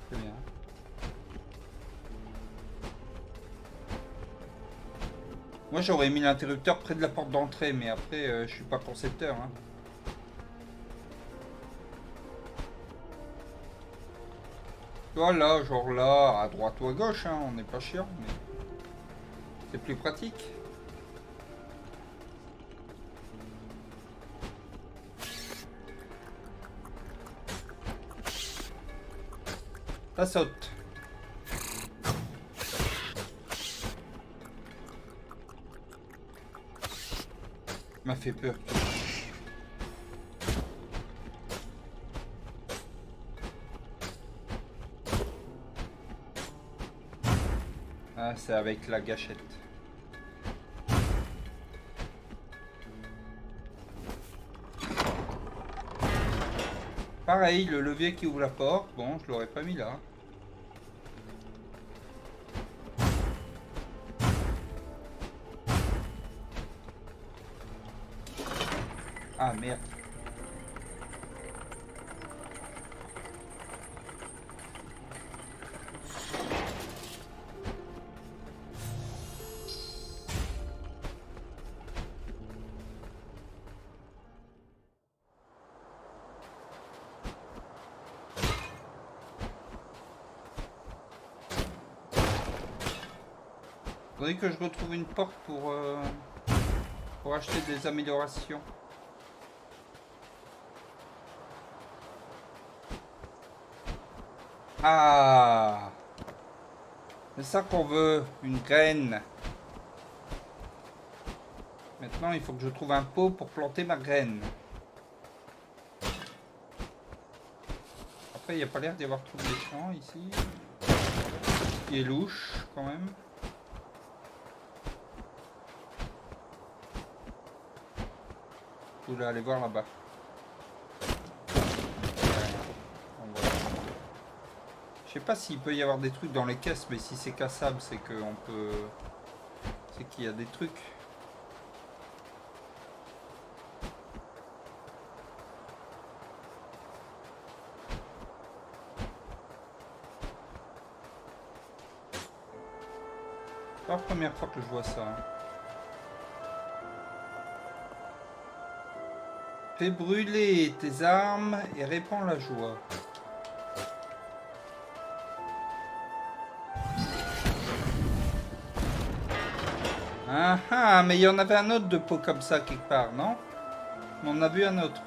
C'est bien. Moi j'aurais mis l'interrupteur près de la porte d'entrée, mais après je suis pas concepteur. Hein. Voilà, genre là, à droite ou à gauche, hein, on n'est pas chiant, mais c'est plus pratique. Ça saute. M'a fait peur. Ah, c'est avec la gâchette. Pareil, le levier qui ouvre la porte. Bon, je l'aurais pas mis là. Ah merde. Faudrait que je retrouve une porte pour acheter des améliorations. Ah, c'est ça qu'on veut, une graine. Maintenant, il faut que je trouve un pot pour planter ma graine. Après, il n'y a pas l'air d'y avoir trop de champs ici. Il est louche quand même. Je voulais aller voir là-bas. Je sais pas s'il peut y avoir des trucs dans les caisses, mais si c'est cassable, c'est qu'on peut... C'est qu'il y a des trucs. C'est pas la première fois que je vois ça. Hein. Fais brûler tes armes et répands la joie. Ah ah, mais il y en avait un autre de pot comme ça quelque part, non? On en a vu un autre.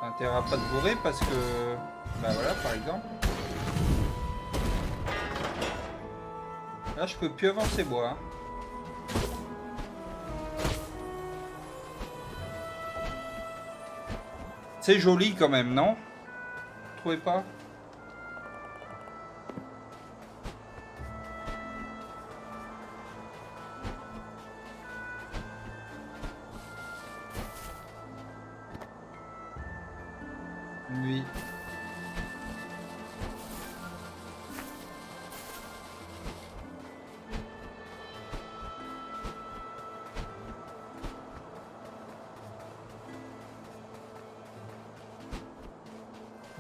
Intérêt à pas te bourrer parce que... Bah voilà, par exemple. Là, je peux plus avancer bois. Hein. C'est joli quand même, non? Vous trouvez pas? Oui.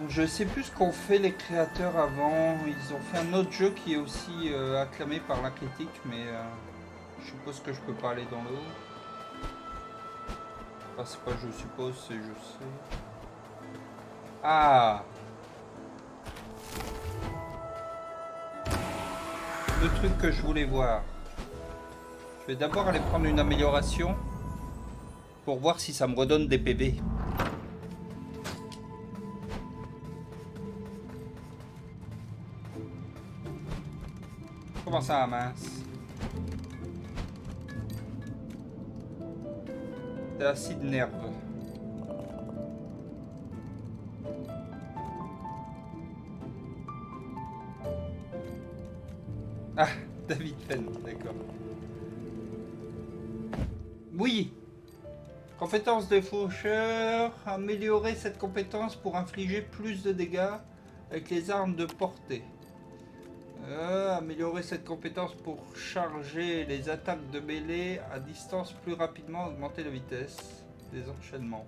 Je sais plus ce qu'ont fait les créateurs avant. Ils ont fait un autre jeu qui est aussi acclamé par la critique, mais je suppose que je peux pas aller dans le haut. Enfin, c'est pas je suppose, c'est je sais. Ah! Le truc que je voulais voir. Je vais d'abord aller prendre une amélioration pour voir si ça me redonne des PV. Comment ça, mince? C'est acide nerveux. Ah, David Fenn, d'accord. Oui. Compétence de faucheur. Améliorer cette compétence pour infliger plus de dégâts avec les armes de portée. Améliorer cette compétence pour charger les attaques de mêlée à distance plus rapidement, augmenter la vitesse des enchaînements.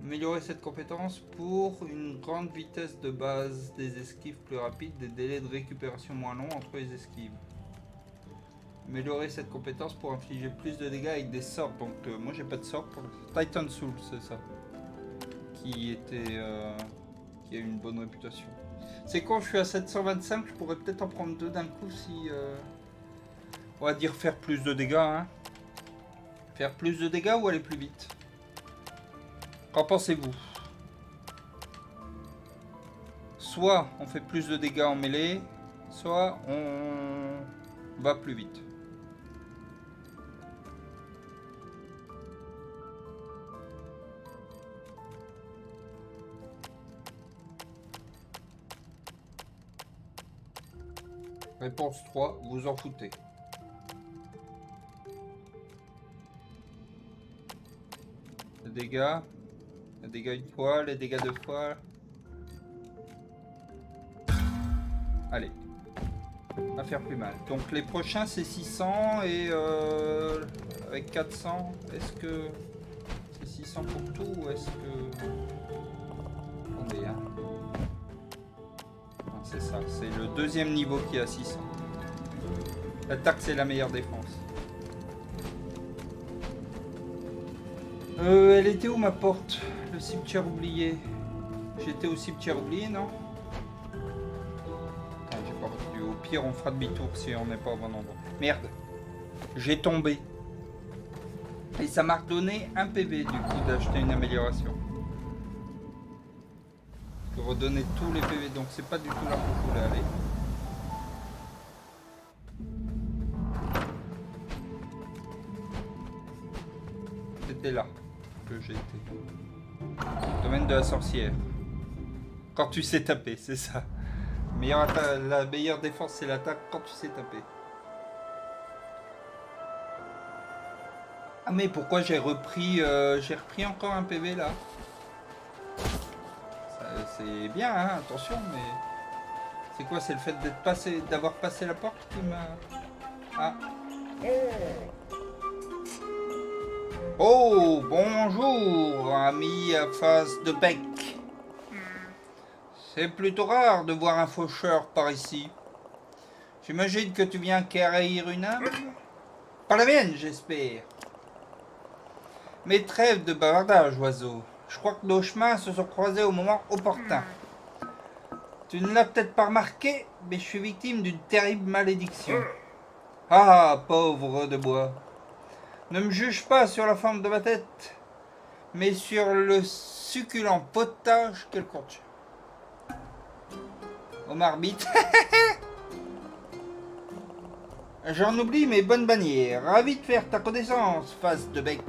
Améliorer cette compétence pour une grande vitesse de base, des esquives plus rapides, des délais de récupération moins longs entre les esquives. Améliorer cette compétence pour infliger plus de dégâts avec des sorts. Donc moi j'ai pas de sort pour Titan Soul, c'est ça. Qui a une bonne réputation. C'est quand je suis à 725, je pourrais peut-être en prendre deux d'un coup si... On va dire faire plus de dégâts, hein. Faire plus de dégâts ou aller plus vite? Qu'en pensez-vous? Soit on fait plus de dégâts en mêlée, soit on va plus vite. Réponse 3, vous en foutez. Les dégâts une fois, les dégâts deux fois. Allez, on va faire plus mal. Donc les prochains c'est 600 et avec 400, est-ce que c'est 600 pour tout ou est-ce que... Attendez, hein. C'est ça, c'est le deuxième niveau qui est à 600. L'attaque c'est la meilleure défense. Elle était où ma porte? Le cimetière oublié. J'étais au cimetière oublié, non? Ah, j'ai pas retenu. Au pire on fera demi-tour si on n'est pas au bon endroit. Merde. J'ai tombé. Et ça m'a redonné un PV du coup d'acheter une amélioration. Je peux redonner tous les PV, donc c'est pas du tout là où je voulais aller. C'était là que j'étais. Domaine de la sorcière. Quand tu sais taper, c'est ça. La meilleure défense c'est l'attaque quand tu sais taper. Ah mais pourquoi j'ai repris encore un PV là? C'est bien, hein, attention, mais... C'est quoi? C'est le fait d'avoir passé la porte qui m'a... Ah. Oh, bonjour, ami à face de bec. C'est plutôt rare de voir un faucheur par ici. J'imagine que tu viens quérir une âme? Pas la mienne, j'espère. Mais trêve de bavardage, oiseau. Je crois que nos chemins se sont croisés au moment opportun. Tu ne l'as peut-être pas remarqué, mais je suis victime d'une terrible malédiction. Ah, pauvre de bois. Ne me juge pas sur la forme de ma tête, mais sur le succulent potage qu'elle contient. Au marmite. J'en oublie mes bonnes bannières. Ravi de faire ta connaissance, face de bec.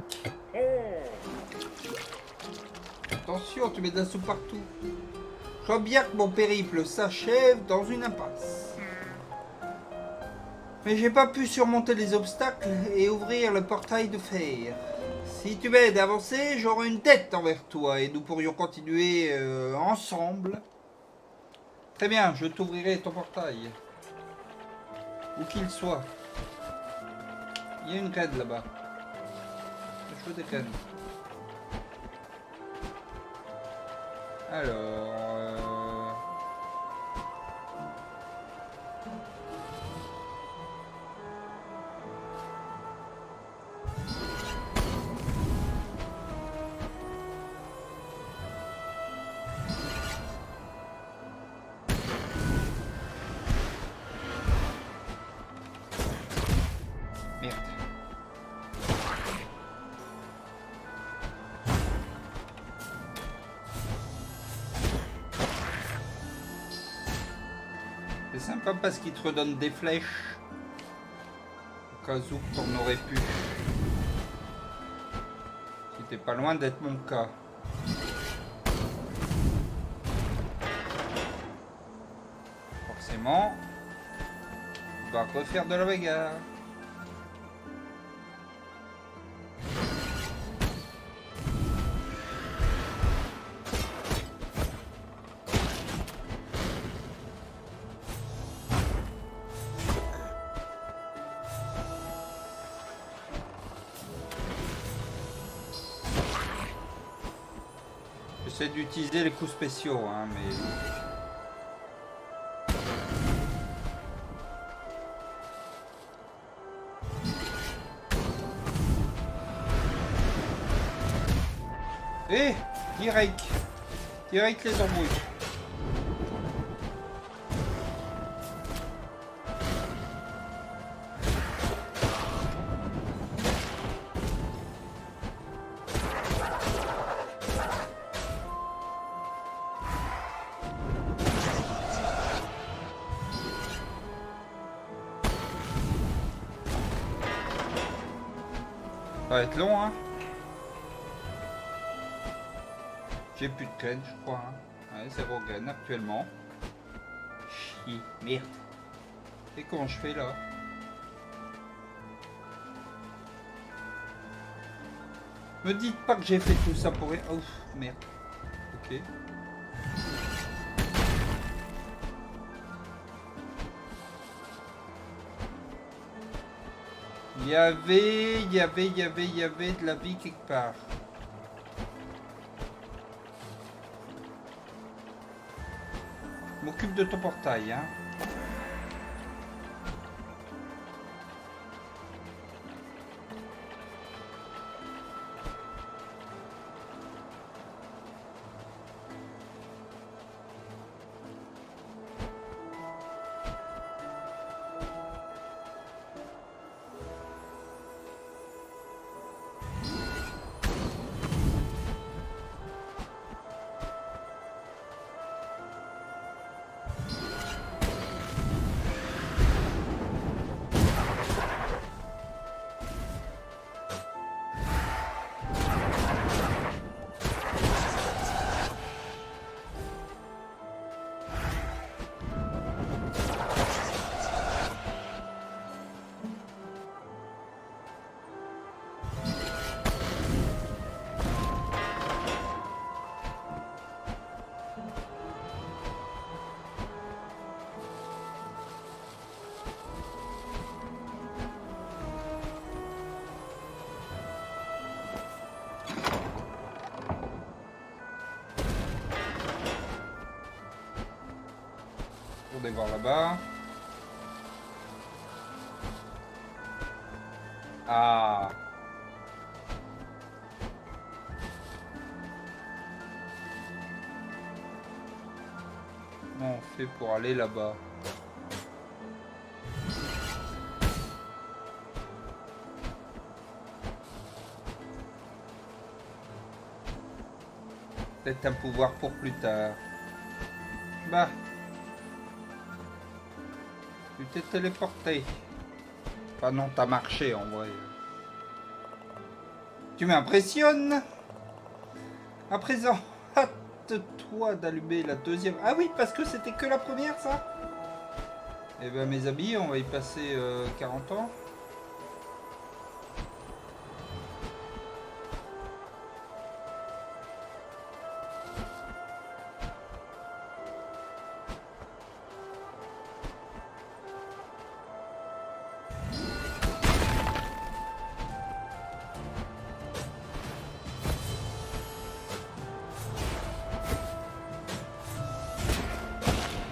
Attention, tu mets de la soupe partout. Je crois bien que mon périple s'achève dans une impasse. Mais j'ai pas pu surmonter les obstacles et ouvrir le portail de fer. Si tu m'aides à avancer, j'aurai une dette envers toi et nous pourrions continuer ensemble. Très bien, je t'ouvrirai ton portail. Où qu'il soit. Il y a une graine là-bas. Je veux des graines. Alors... Merde. C'est sympa parce qu'il te redonne des flèches. Au cas où t'en aurais pu. C'était pas loin d'être mon cas. Forcément, on va refaire de la bagarre. J'essaie d'utiliser les coups spéciaux, hein, mais... Eh, direct les embrouilles. Ça va être long, hein. J'ai plus de graines, je crois. Hein. Ouais, 0 graines actuellement. Chier, merde. Et comment je fais là? Me dites pas que j'ai fait tout ça pour rien. Ouf, merde. Ok. Il y avait de la vie quelque part. Je m'occupe de ton portail, hein. Pour voir là-bas. Ah. Comment on fait pour aller là-bas? Peut-être un pouvoir pour plus tard. Bah. Tu t'es téléporté. Enfin non, t'as marché en vrai. Tu m'impressionnes. À présent, hâte-toi d'allumer la deuxième. Ah oui, parce que c'était que la première, ça. Eh ben mes amis, on va y passer 40 ans.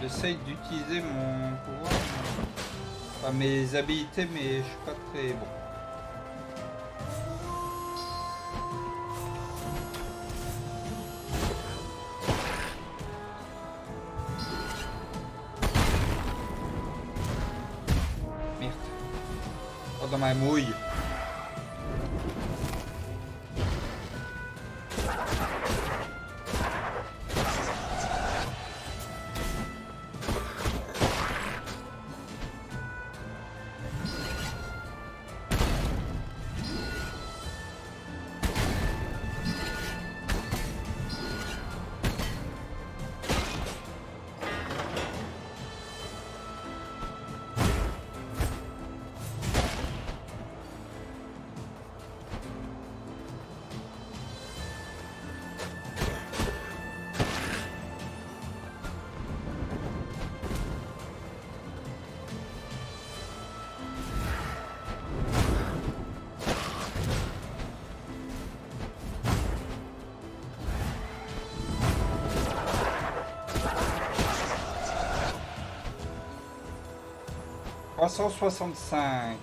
J'essaye d'utiliser mon pouvoir, enfin mes habilités, mais je suis pas très bon. Merde. Oh, dans ma mouille. « 365.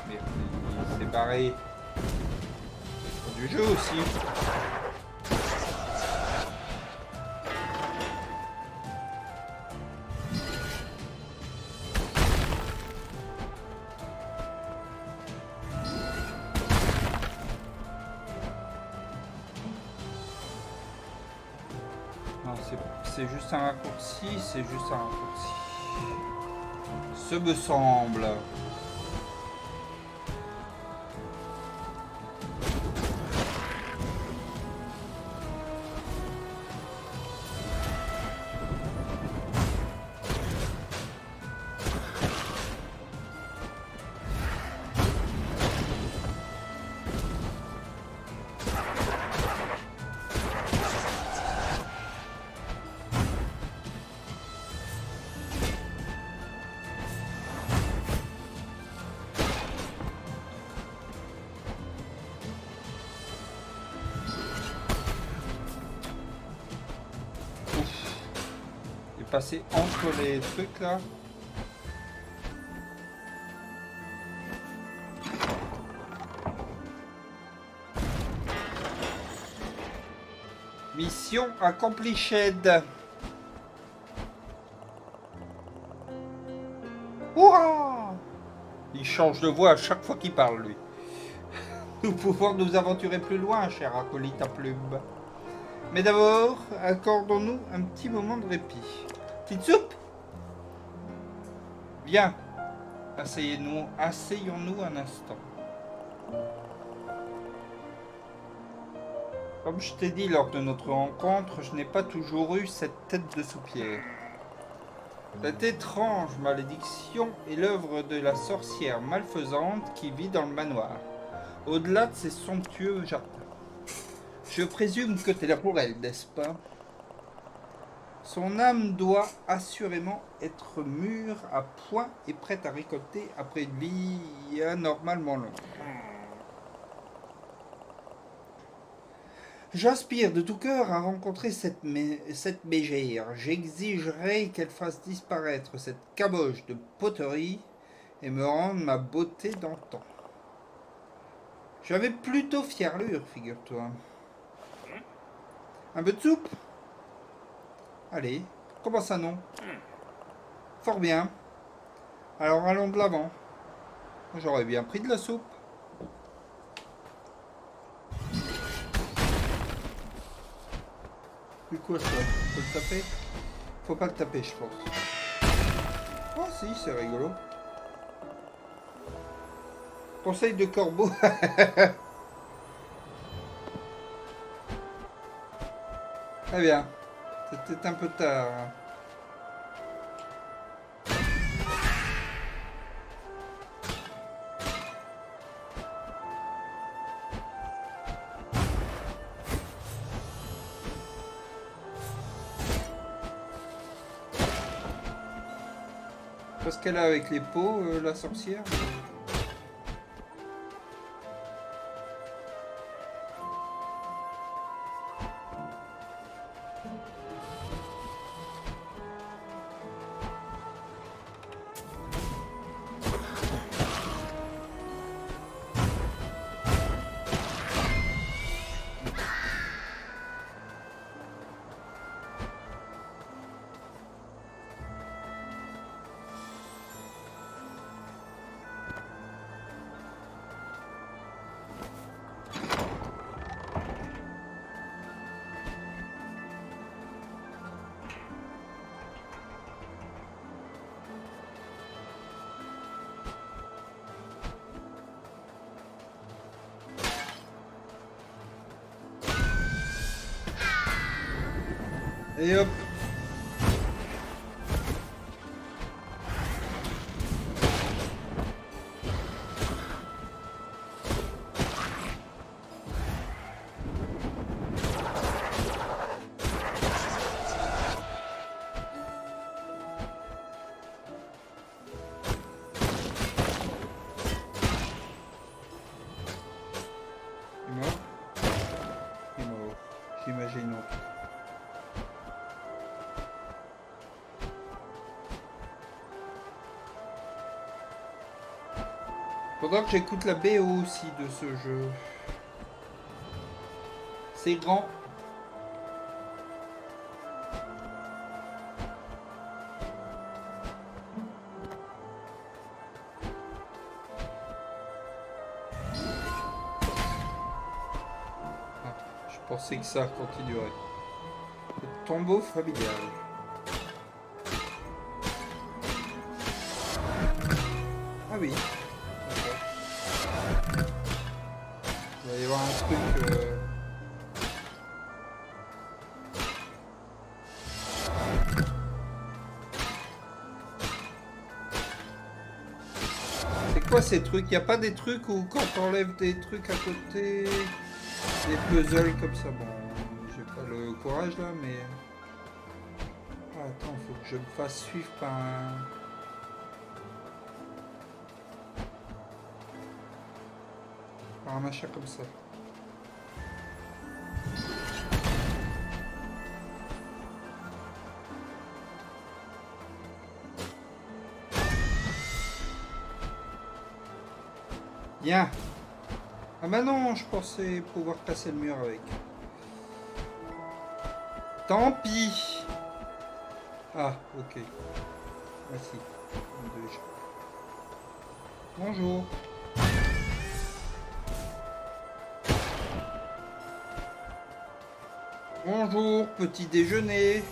Mais c'est barré. Du jeu aussi. Non, c'est juste un raccourci, c'est juste un raccourci. Ce me semble. Passer entre les trucs là. Mission accomplie, Shed. Hurrah! Il change de voix à chaque fois qu'il parle, lui. Nous pouvons nous aventurer plus loin, cher acolyte à plume. Mais d'abord, accordons-nous un petit moment de répit. Petite soupe? Viens, asseyons-nous un instant. Comme je t'ai dit lors de notre rencontre, je n'ai pas toujours eu cette tête de soupière. Cette étrange malédiction est l'œuvre de la sorcière malfaisante qui vit dans le manoir, au-delà de ses somptueux jardins. Je présume que t'es là pour elle, n'est-ce pas? Son âme doit assurément être mûre à point et prête à récolter après une vie anormalement longue. J'aspire de tout cœur à rencontrer cette mégère. J'exigerai qu'elle fasse disparaître cette caboche de poterie et me rende ma beauté d'antan. J'avais plutôt fièrlure, figure-toi. Un peu de soupe? Allez, comment ça non? Fort bien. Alors allons de l'avant. J'aurais bien pris de la soupe. C'est quoi ça? On peut le taper? Faut pas le taper, je pense. Oh si, c'est rigolo. Conseil de corbeau. Très bien. C'était un peu tard. Qu'est-ce qu'elle a avec les pots, la sorcière? Et hop. Il est mort? Il est mort. J'imagine. Faudra que j'écoute la BO aussi de ce jeu. C'est grand. Ah, je pensais que ça continuerait. Le tombeau familial. Ah oui. Il va y avoir un truc... C'est quoi ces trucs? Y a pas des trucs où quand t'enlèves des trucs à côté, des puzzles comme ça? Bon, j'ai pas le courage là, mais... Ah, attends, faut que je me fasse suivre par un... un machin comme ça. Bien. Ah bah non, je pensais pouvoir casser le mur avec. Tant pis. Ah, ok. Merci. Bonjour. Bonjour, petit déjeuner.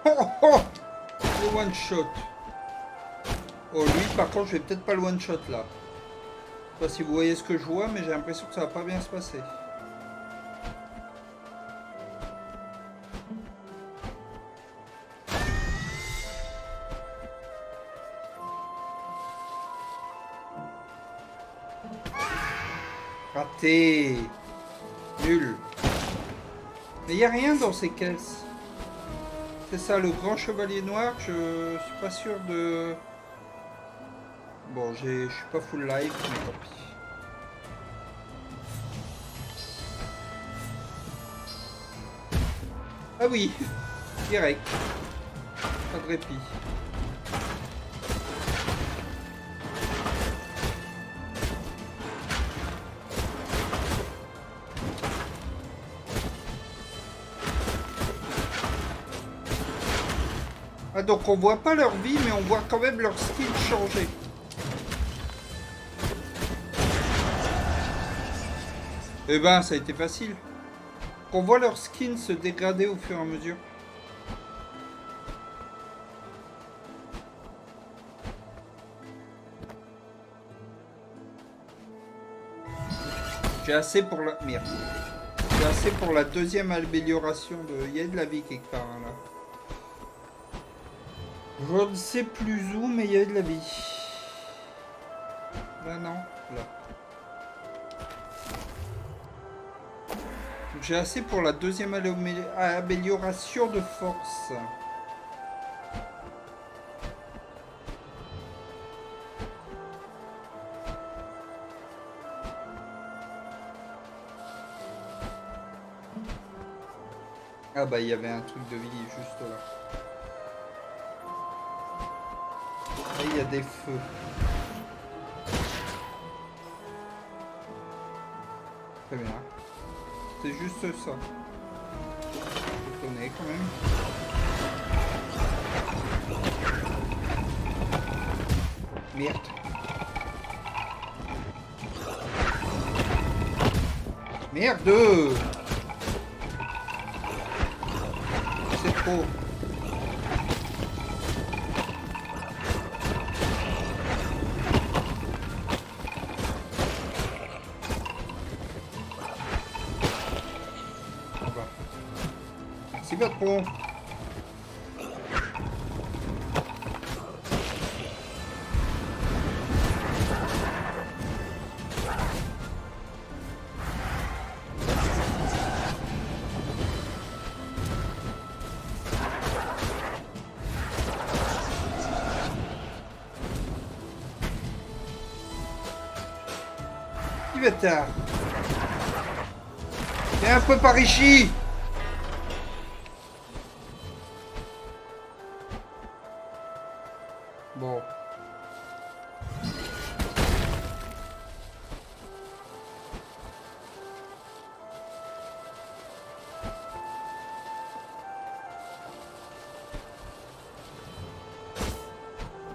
Oh oh, le one shot. Oh lui par contre je vais peut-être pas le one shot là. Je sais pas si vous voyez ce que je vois mais j'ai l'impression que ça va pas bien se passer. Raté. Nul. Mais il n'y a rien dans ces caisses. C'est ça, le grand chevalier noir, je suis pas sûr de... Bon, je suis pas full life, mais tant pis. Ah oui, direct. Pas de répit. Ah, donc on voit pas leur vie, mais on voit quand même leur style changer. Eh ben, ça a été facile. qu'on voit leur skin se dégrader au fur et à mesure. J'ai assez pour la... Merde. J'ai assez pour la deuxième amélioration de... Il y a de la vie quelque part, hein, là. Je ne sais plus où, mais il y a de la vie. Là, non. Là. J'ai assez pour la deuxième amélioration de force. Ah bah il y avait un truc de vie juste là. Là il y a des feux. Très bien. C'est juste ça. Étonné quand même. Merde. Merde. C'est trop. Merci patron. Bâtard. Viens un peu par ici. Bon.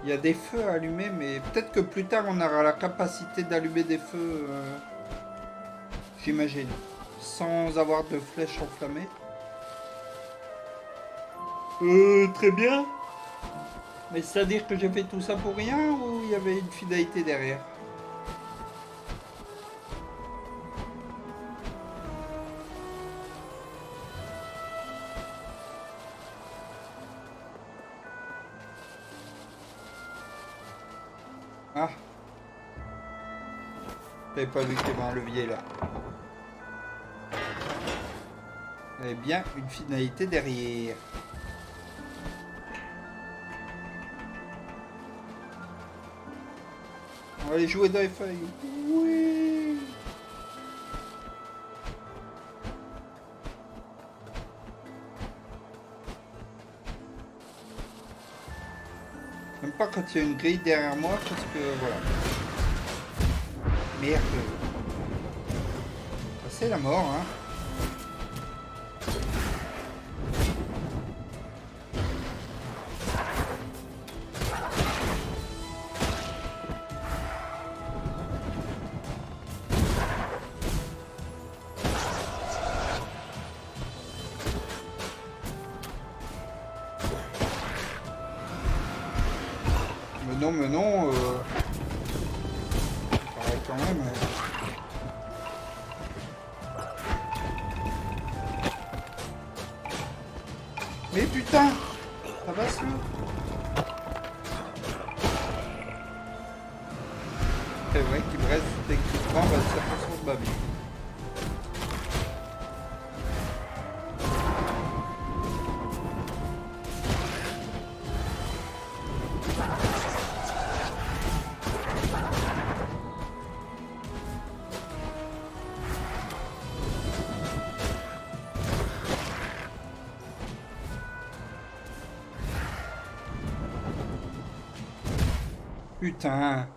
Il y a des feux à allumer, mais peut-être que plus tard on aura la capacité d'allumer des feux, j'imagine, sans avoir de flèches enflammées. Très bien. Mais c'est-à-dire que j'ai fait tout ça pour rien ou il y avait une finalité derrière? Ah. J'avais pas vu qu'il y avait un levier là. Il y avait bien une finalité derrière. On va aller jouer dans les feuilles. Oui. Même pas quand il y a une grille derrière moi parce que voilà. Merde. C'est la mort, hein. Mais non, pareil quand même. Mais putain, ça va ce. C'est vrai qu'il me reste techniquement 27% de ma vie. Putain.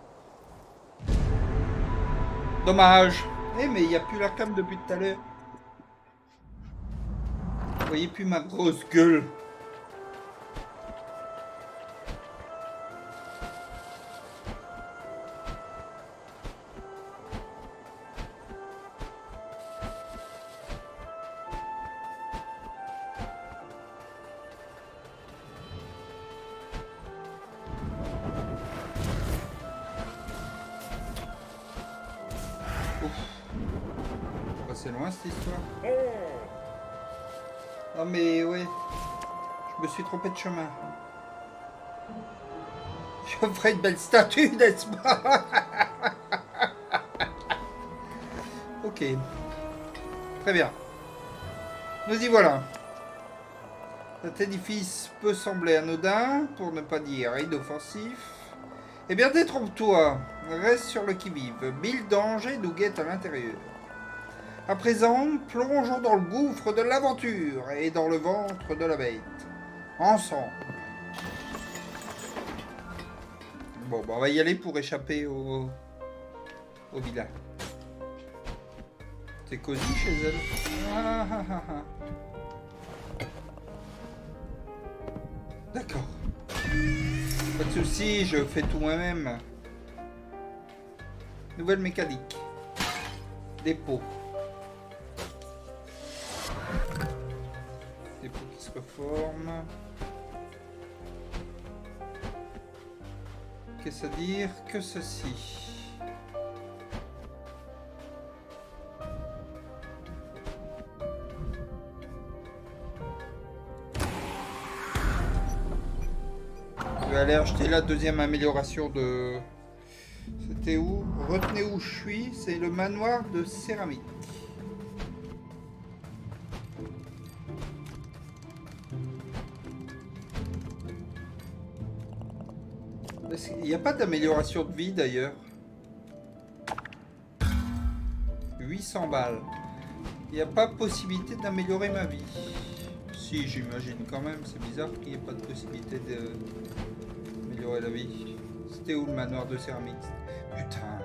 Dommage. Eh mais il n'y a plus la cam depuis tout à l'heure. Vous voyez plus ma grosse gueule. c'est loin cette histoire. Ah mais ouais, je me suis trompé de chemin. Je ferai une belle statue, n'est-ce pas? Ok. Très bien. Nous y voilà. Cet édifice peut sembler anodin, pour ne pas dire inoffensif. Eh bien, détrompe-toi. Reste sur le qui-vive. Mille dangers nous guettent à l'intérieur. À présent, plongeons dans le gouffre de l'aventure et dans le ventre de la bête. Ensemble. Bon, bah, on va y aller pour échapper au village. C'est cosy chez elle. Ah, ah, ah, ah. D'accord. Pas de soucis, je fais tout moi-même. Nouvelle mécanique. Dépôt. Dépôt qui se reforme. Qu'est-ce à dire que ceci? Je vais aller acheter la deuxième amélioration de... C'était où? Retenez où je suis, c'est le manoir de céramique. Il n'y a pas d'amélioration de vie d'ailleurs. 800 balles. Il n'y a pas possibilité d'améliorer ma vie. Si, j'imagine quand même. C'est bizarre qu'il n'y ait pas de possibilité d'améliorer la vie. C'était où le manoir de céramique? Putain.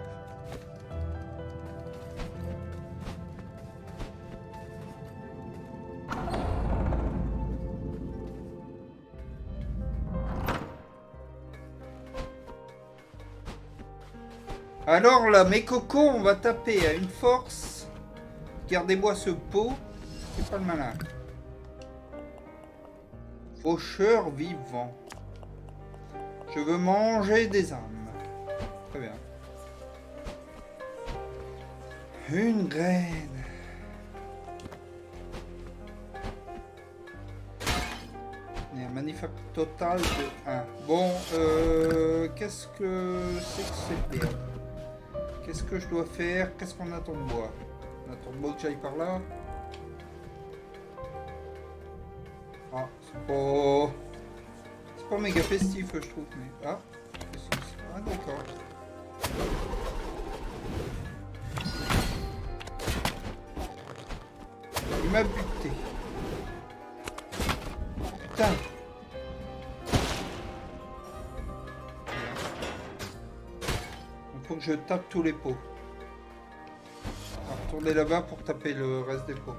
Alors là, mes cocos, on va taper à une force. Gardez-moi ce pot. C'est pas le malin. Faucheur vivant. Je veux manger des âmes. Très bien. Une graine. Il y a un manufacture total de 1. Bon, qu'est-ce que c'est que cette merde? Qu'est-ce que je dois faire? Qu'est-ce qu'on attend de moi? On attend de moi que j'aille par là. Ah, c'est pas méga festif, je trouve. Mais... Ah, ah d'accord. Il m'a buté. Putain. Faut que je tape tous les pots. On va retourner là-bas pour taper le reste des pots.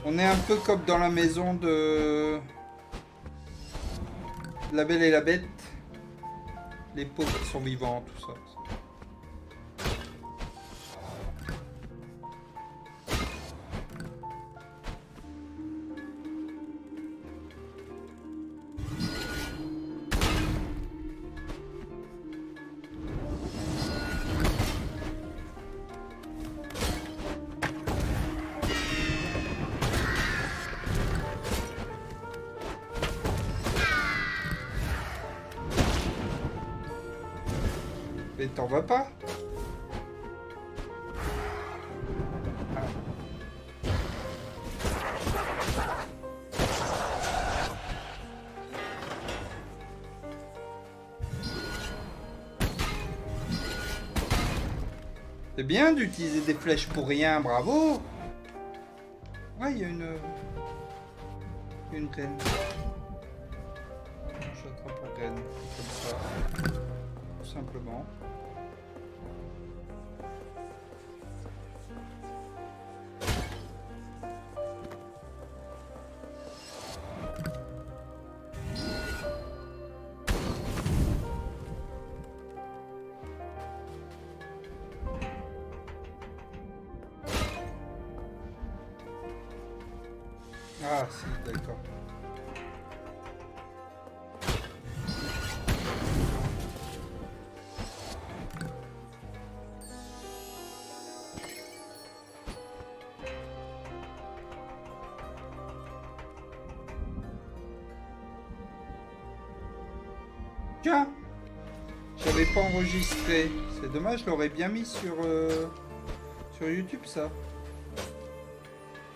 On est un peu comme dans la maison de La Belle et la Bête. Les pots qui sont vivants, tout ça. Mais t'en vas pas? Ah. C'est bien d'utiliser des flèches pour rien, bravo! Ouais, il y a une graine. J'attrape la graine, comme ça. Tout simplement. Ah si, d'accord. Tiens, j'avais pas enregistré. C'est dommage, je l'aurais bien mis sur YouTube ça.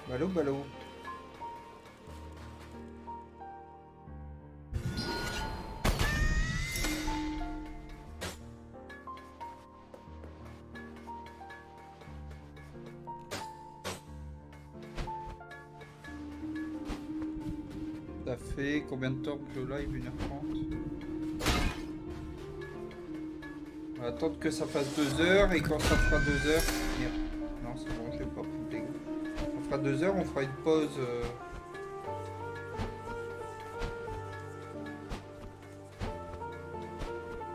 Ballot, ballot. Ça fait combien de temps que le live? 1h30. On va attendre que ça fasse 2 heures et quand ça fera 2 heures... Merde. Non, c'est bon, je vais pas foutre les gars. Ça fera 2 heures, on fera une pause.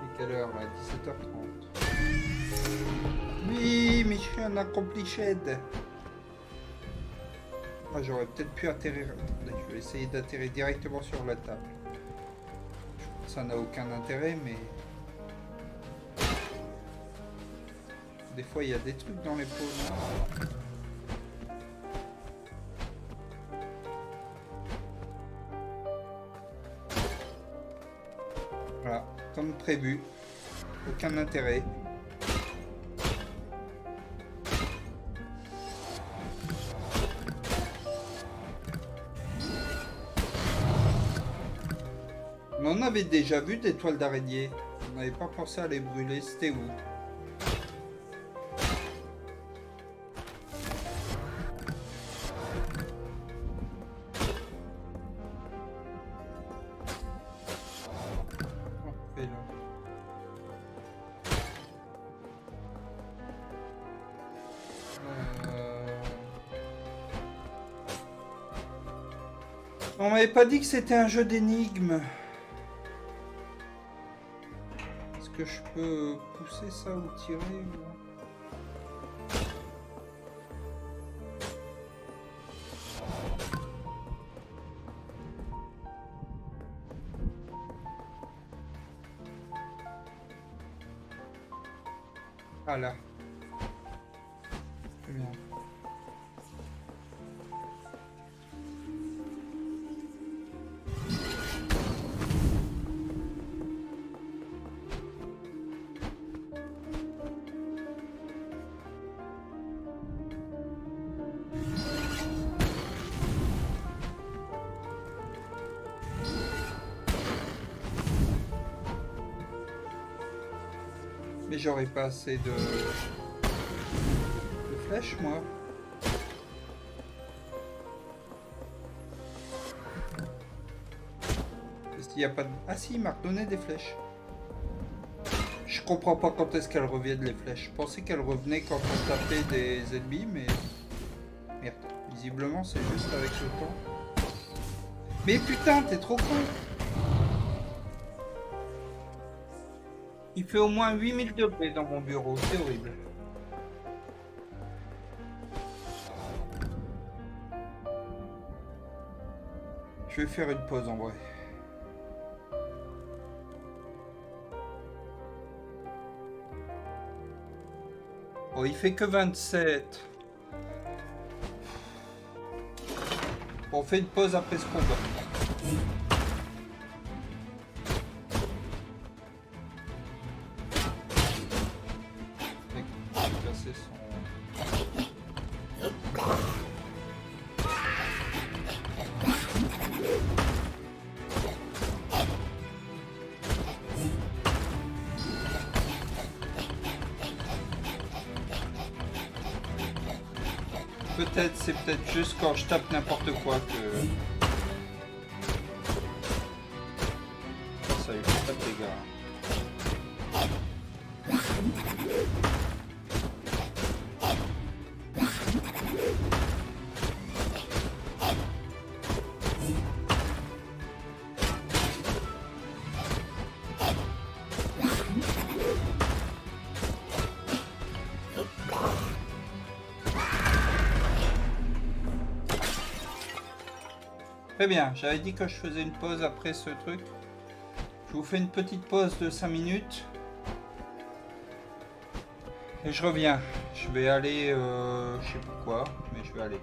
Et quelle heure là? 17h30. Oui, mission accomplished. Ah, j'aurais peut-être pu atterrir. Attendez, je vais essayer d'atterrir directement sur la table. Ça n'a aucun intérêt, mais... Des fois, il y a des trucs dans les pauses. Voilà, comme prévu. Aucun intérêt. Mais on avait déjà vu des toiles d'araignée. On n'avait pas pensé à les brûler. C'était où? On m'avait pas dit que c'était un jeu d'énigmes. Est-ce que je peux pousser ça ou tirer ou... Ah là. Très bien. Mais j'aurais pas assez de flèches, moi. Est-ce qu'il n'y a pas de... Ah si, il m'a redonné des flèches. Je comprends pas quand est-ce qu'elles reviennent, les flèches. Je pensais qu'elles revenaient quand on tapait des ennemis, mais... Merde. Visiblement, c'est juste avec le temps. Mais putain, t'es trop con! Il fait au moins 8000 degrés dans mon bureau, c'est horrible. Je vais faire une pause en vrai. Oh, il fait que 27. Bon, on fait une pause après ce combat. Peut-être, c'est peut-être juste quand je tape n'importe quoi que... Ça y fait pas de dégâts. Très bien, j'avais dit que je faisais une pause après ce truc. Je vous fais une petite pause de 5 minutes. Et je reviens. Je vais aller... je sais pas quoi, mais je vais aller.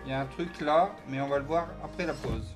Il y a un truc là, mais on va le voir après la pause.